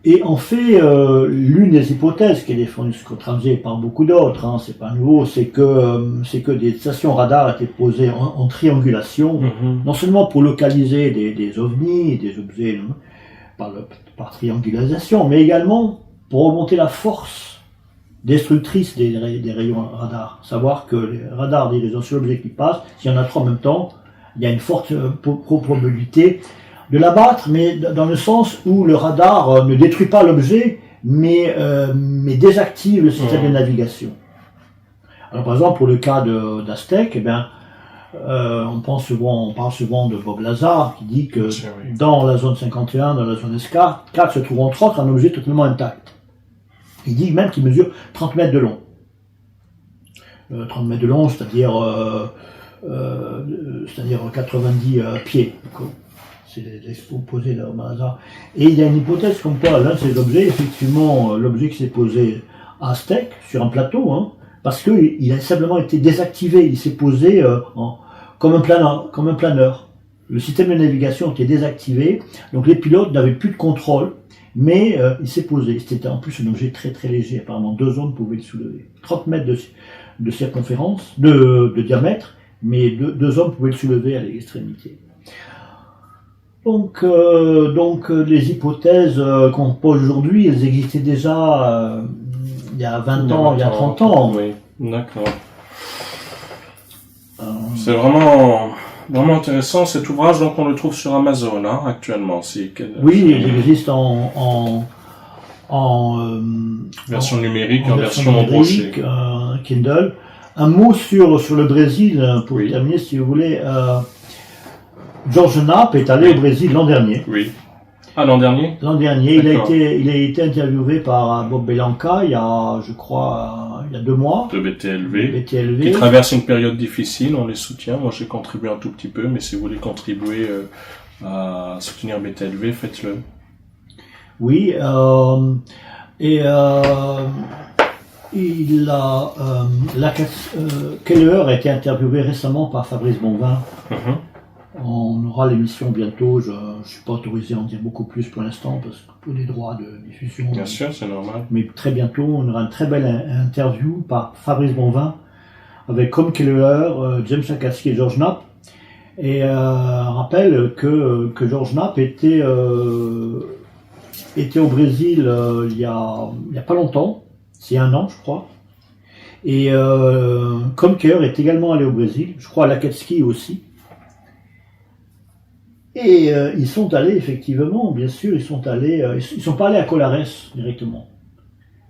Et en fait, l'une des hypothèses qui est défendue Scott Ramsey par beaucoup d'autres, c'est pas nouveau, c'est que des stations radar étaient posées en triangulation, non seulement pour localiser des ovnis, des objets par triangulation, mais également pour augmenter la force destructrice des rayons radars. Savoir que les radars disent un seul objet qui passe, s'il y en a trois en même temps, il y a une forte probabilité de l'abattre, mais dans le sens où le radar ne détruit pas l'objet, mais désactive le système de navigation. Alors par exemple, pour le cas d'Aztec, on parle souvent de Bob Lazar, qui dit que dans la zone 51, dans la zone S4, se trouve entre autres un objet totalement intact. Il dit même qu'il mesure 30 mètres de long. 30 mètres de long, c'est-à-dire 90 pieds. C'est l'exposé de Lazar. Et il y a une hypothèse comme quoi l'un de ces objets, effectivement, l'objet qui s'est posé à Aztec, sur un plateau, parce qu'il a simplement été désactivé. Il s'est posé comme un planeur. Le système de navigation était désactivé, donc les pilotes n'avaient plus de contrôle. Mais il s'est posé. C'était en plus un objet très très léger. Apparemment, 2 hommes pouvaient le soulever. 30 mètres de circonférence, de diamètre, mais 2 hommes pouvaient le soulever à l'extrémité. Donc les hypothèses qu'on pose aujourd'hui, elles existaient déjà il y a 20 ans, il y a 30 ans. Oui. D'accord. C'est vraiment intéressant cet ouvrage, donc on le trouve sur Amazon actuellement. Oui, il existe en version numérique, en version brochée. Kindle. Un mot sur le Brésil, pour terminer, si vous voulez. George Knapp est allé au Brésil l'an dernier. Oui. Ah, l'an dernier? L'an dernier, il a été interviewé par Bob Belanca il y a 2 mois. De BTLV. Qui traverse une période difficile, on les soutient. Moi, j'ai contribué un tout petit peu, mais si vous voulez contribuer à soutenir BTLV, faites-le. Oui, Keller a été interviewé récemment par Fabrice Bonvin. On aura l'émission bientôt. Je ne suis pas autorisé à en dire beaucoup plus pour l'instant parce que pour les droits de diffusion. Bien sûr, c'est normal. Mais très bientôt, on aura une très belle interview par Fabrice Bonvin avec comme Keller, James McCaskey et George Knapp. Et rappelle que George Knapp était au Brésil il y a pas longtemps, c'est 1 an je crois. Et comme Keller est également allé au Brésil, je crois à Lakatski aussi. Et ils sont allés effectivement, bien sûr, ils sont pas allés à Colares directement.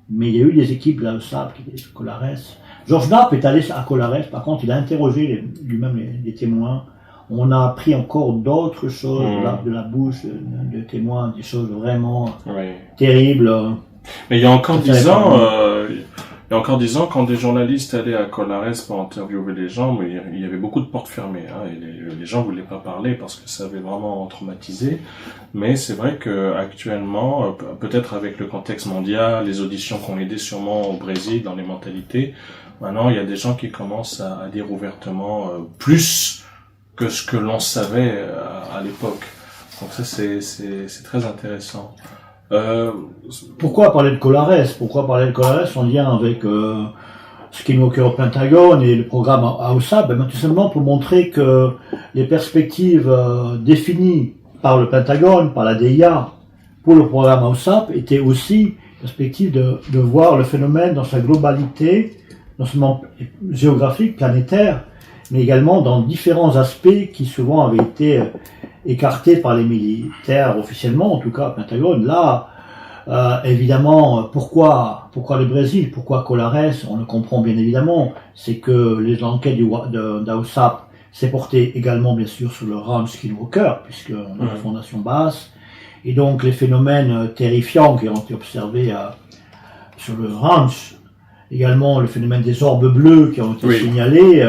Mais il y a eu des équipes là, qui étaient à Colares. George Knapp est allé à Colares, par contre il a interrogé lui-même les témoins. On a appris encore d'autres choses de la bouche de témoins, des choses vraiment terribles. Mais il y a encore 10 ans, quand des journalistes allaient à Colares pour interviewer les gens, mais il y avait beaucoup de portes fermées, et les gens voulaient pas parler parce que ça avait vraiment traumatisé. Mais c'est vrai que actuellement, peut-être avec le contexte mondial, les auditions qui ont aidé sûrement au Brésil dans les mentalités, maintenant il y a des gens qui commencent à dire ouvertement plus que ce que l'on savait à l'époque. Donc ça c'est très intéressant. Pourquoi parler de Colares? Pourquoi parler de Colares en lien avec Skinwalker au Pentagone et le programme AOSAP? Tout simplement pour montrer que les perspectives définies par le Pentagone, par la DIA, pour le programme AOSAP étaient aussi perspectives de voir le phénomène dans sa globalité, non seulement géographique, planétaire, mais également dans différents aspects qui souvent avaient été écartés par les militaires officiellement, en tout cas Pentagone. Là, évidemment, pourquoi le Brésil, pourquoi Colares? On le comprend bien évidemment, c'est que l'enquête d'AOSAP s'est portée également bien sûr sur le ranch Skinwalker, puisque on a la fondation basse, et donc les phénomènes terrifiants qui ont été observés sur le ranch, également le phénomène des orbes bleus qui ont été signalés,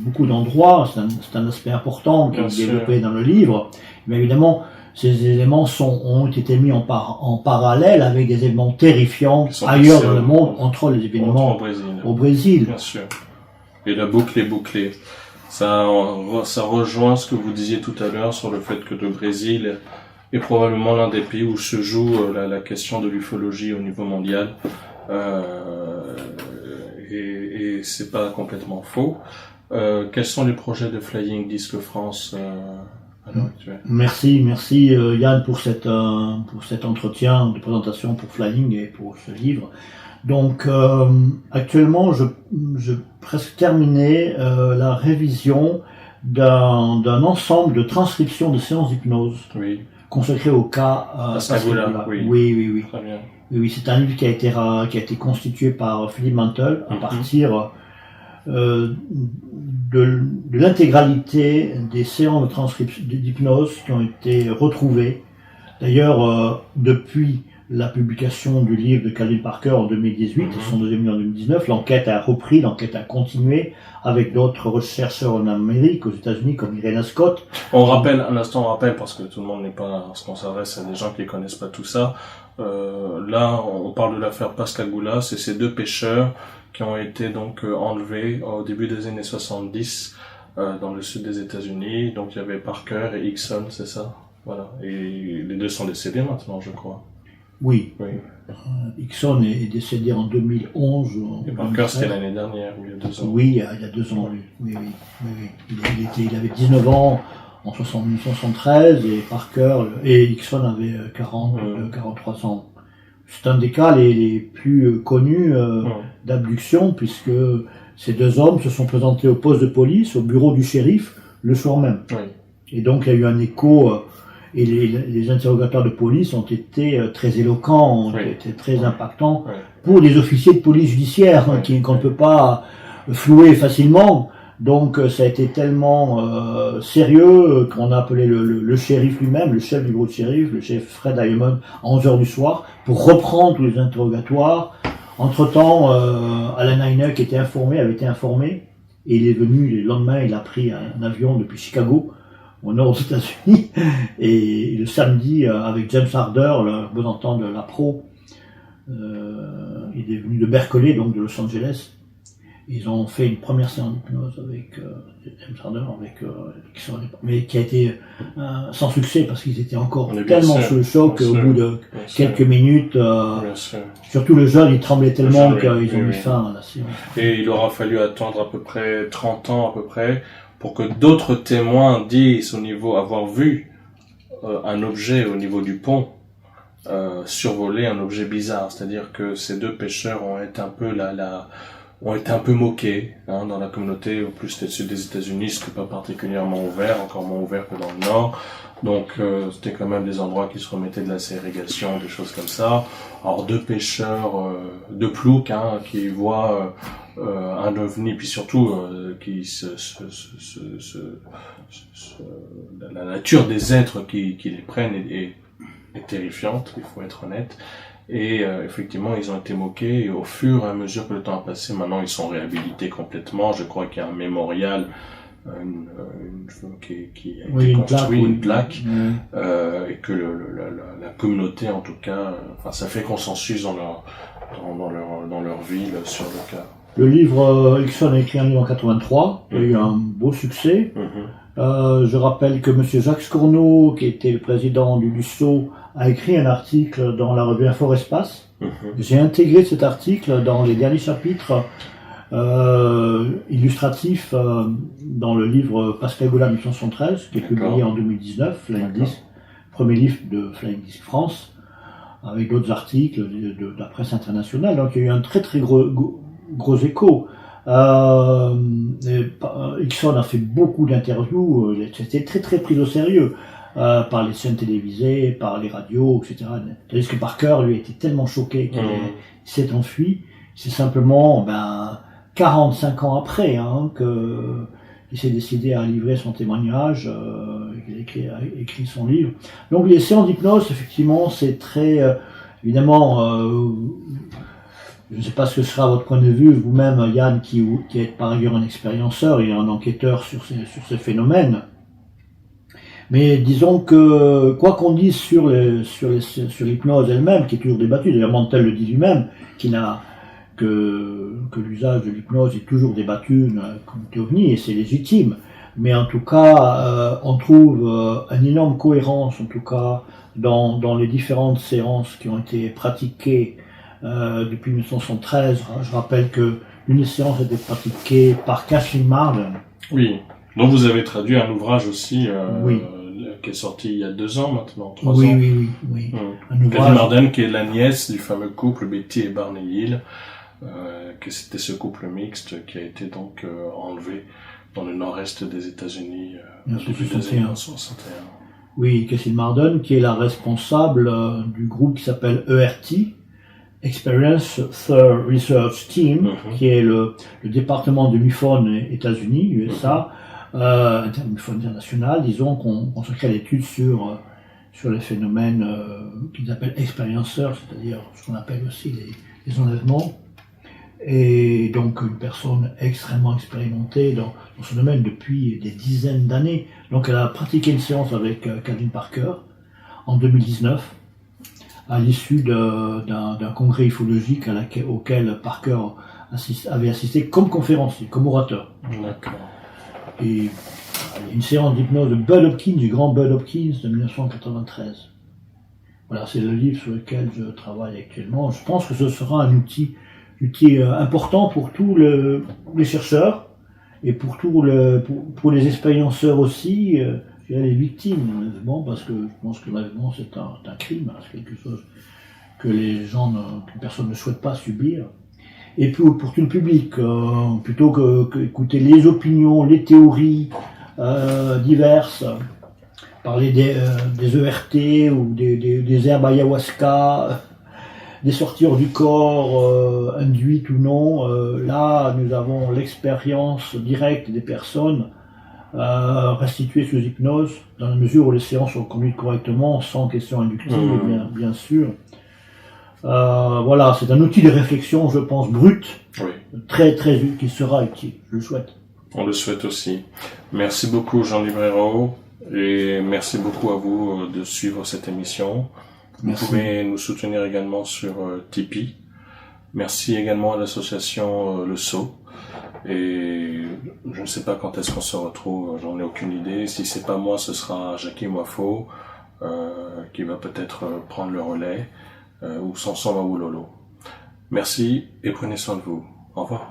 beaucoup d'endroits, c'est un aspect important qui est développé dans le livre. Mais évidemment, ces éléments ont été mis en parallèle avec des événements terrifiants ailleurs dans le monde, entre les événements au Brésil. Bien sûr. Et la boucle est bouclée. Ça rejoint ce que vous disiez tout à l'heure sur le fait que le Brésil est probablement l'un des pays où se joue la question de l'ufologie au niveau mondial. Et c'est pas complètement faux. Quels sont les projets de Flying Disc France à l'heure actuelle? Merci Yann pour cet entretien de présentation pour Flying et pour ce livre. Donc actuellement je presque terminé la révision d'un ensemble de transcriptions de séances d'hypnose consacrées au cas Pascagoula. Oui. Très bien. Oui, c'est un livre qui a été constitué par Philippe Mantel à partir de l'intégralité des séances de transcription d'hypnose qui ont été retrouvées. D'ailleurs, depuis la publication du livre de Calvin Parker en 2018 et son deuxième livre en 2019, l'enquête a continué avec d'autres chercheurs en Amérique, aux États-Unis, comme Irena Scott. On rappelle parce que tout le monde n'est pas, parce qu'on s'adresse à des gens qui connaissent pas tout ça. Là, on parle de l'affaire Pascagoula, c'est ces 2 pêcheurs qui ont été donc enlevés au début des années 70 dans le sud des États-Unis. Donc il y avait Parker et Hickson, c'est ça? Voilà. Et les 2 sont décédés maintenant, je crois. Oui. Hickson est décédé en 2011. Et Parker, c'était l'année dernière, il y a 2 ans. Oui, il y a 2 ans, oui. Il avait 19 ans en 1973 et Parker et Hickson avait 43 ans. c'est un des cas les plus connus d'abduction, puisque ces deux hommes se sont présentés au poste de police, au bureau du shérif, le soir même. Oui. Et donc il y a eu un écho, et les interrogatoires de police ont été très éloquents, ont été très impactants pour les officiers de police judiciaire, qu'on ne peut pas flouer facilement. Donc ça a été tellement sérieux qu'on a appelé le shérif lui-même, le chef du bureau de shérif, le chef Fred Diamond, à 11h du soir, pour reprendre tous les interrogatoires. Entre-temps, Alan Hynek avait été informé, et il est venu, le lendemain, il a pris un avion depuis Chicago, au nord des États-Unis, et le samedi, avec James Harder, le représentant de la Pro, il est venu de Berkeley, donc de Los Angeles. Ils ont fait une première séance d'hypnose avec James Harder, mais qui a été sans succès parce qu'ils étaient encore tellement sous le choc au bout de quelques minutes. Surtout le jeune, il tremblait tellement qu'ils ont mis fin à la séance. Et il aura fallu attendre à peu près 30 ans pour que d'autres témoins disent avoir vu un objet au niveau du pont survoler un objet bizarre. C'est-à-dire que ces deux pêcheurs ont été un peu moqués dans la communauté. Au plus c'était sud des États-Unis, c'était pas particulièrement ouvert, encore moins ouvert que dans le nord. Donc c'était quand même des endroits qui se remettaient de la ségrégation, des choses comme ça. Alors deux pêcheurs de plouc qui voient un ovni, puis surtout la nature des êtres qui les prennent est terrifiante, il faut être honnête. Et effectivement, ils ont été moqués, et au fur et à mesure que le temps a passé, maintenant ils sont réhabilités complètement. Je crois qu'il y a un mémorial qui a été construit, une plaque, et que la communauté, en tout cas, ça fait consensus dans leur ville sur le cas. Le livre, Hickson a écrit un livre en 83, il a eu un beau succès. Je rappelle que monsieur Jacques Scorneau, qui était le président du LUSO, a écrit un article dans la revue Info-Espace. J'ai intégré cet article dans les derniers chapitres illustratifs dans le livre Pascal Goula 1973, qui est publié en 2019, Flying Disc, premier livre de Flying Disc France, avec d'autres articles de la presse internationale. Donc il y a eu un très très gros écho. Hickson a fait beaucoup d'interviews, c'était très très pris au sérieux par les chaînes télévisées, par les radios, etc. Tandis que Parker, lui, était tellement choqué qu'il s'est enfui. C'est simplement 45 ans après qu'il s'est décidé à livrer son témoignage, qu'il a écrit son livre. Donc les séances d'hypnose, effectivement, c'est très évidemment. Je ne sais pas ce que sera votre point de vue, vous-même, Yann, qui êtes par ailleurs un expérienceur et un enquêteur sur ces phénomènes. Mais disons que, quoi qu'on dise sur l'hypnose elle-même, qui est toujours débattue, d'ailleurs Mantel le dit lui-même, que l'usage de l'hypnose est toujours débattu dans la communauté OVNI, et c'est légitime. Mais en tout cas, on trouve une énorme cohérence, en tout cas, dans les différentes séances qui ont été pratiquées depuis 1973. Je rappelle que une séance a été pratiquée par Kathleen Marden. Oui, dont vous avez traduit un ouvrage aussi, qui est sorti il y a 2 ans maintenant, 3 ans. Oui. Kathleen Marden, qui est la nièce du fameux couple Betty et Barney Hill, que c'était ce couple mixte qui a été donc enlevé dans le nord-est des États-Unis depuis 1961. Oui, Kathleen Marden, qui est la responsable du groupe qui s'appelle ERT, Experience Third Research Team, qui est le département de MUFON États-Unis, USA, MUFON international, disons, qu'on consacrait à l'étude sur les phénomènes qu'ils appellent expérienceurs, c'est-à-dire ce qu'on appelle aussi les enlèvements. Et donc une personne extrêmement expérimentée dans ce domaine depuis des dizaines d'années. Donc elle a pratiqué une séance avec Calvin Parker en 2019. À l'issue d'un congrès ufologique auquel Parker avait assisté comme conférencier, comme orateur. D'accord. Et une séance d'hypnose de Bud Hopkins, du grand Bud Hopkins de 1993. Voilà, c'est le livre sur lequel je travaille actuellement. Je pense que ce sera un outil important pour tous les chercheurs et pour les expérienceurs aussi. Les victimes d'enlèvement, parce que je pense que l'enlèvement c'est un crime, c'est quelque chose que que personne ne souhaite pas subir. Et puis pour tout le public, plutôt que écouter les opinions, les théories diverses, parler des ERT ou des herbes ayahuasca, des sorties hors du corps, induites ou non, là nous avons l'expérience directe des personnes restituées sous hypnose, dans la mesure où les séances sont conduites correctement, sans question inductive, bien sûr. Voilà, c'est un outil de réflexion, je pense, brut, très très utile, qui sera utile, je le souhaite. On le souhaite aussi. Merci beaucoup Jean Librero, et merci beaucoup à vous de suivre cette émission. Vous pouvez nous soutenir également sur Tipeee. Merci également à l'association Le Sceau. Et je ne sais pas quand est-ce qu'on se retrouve, j'en ai aucune idée. Si c'est pas moi, ce sera Jackie Moifo qui va peut-être prendre le relais. Ou Samson Maoulolo. Merci et prenez soin de vous. Au revoir.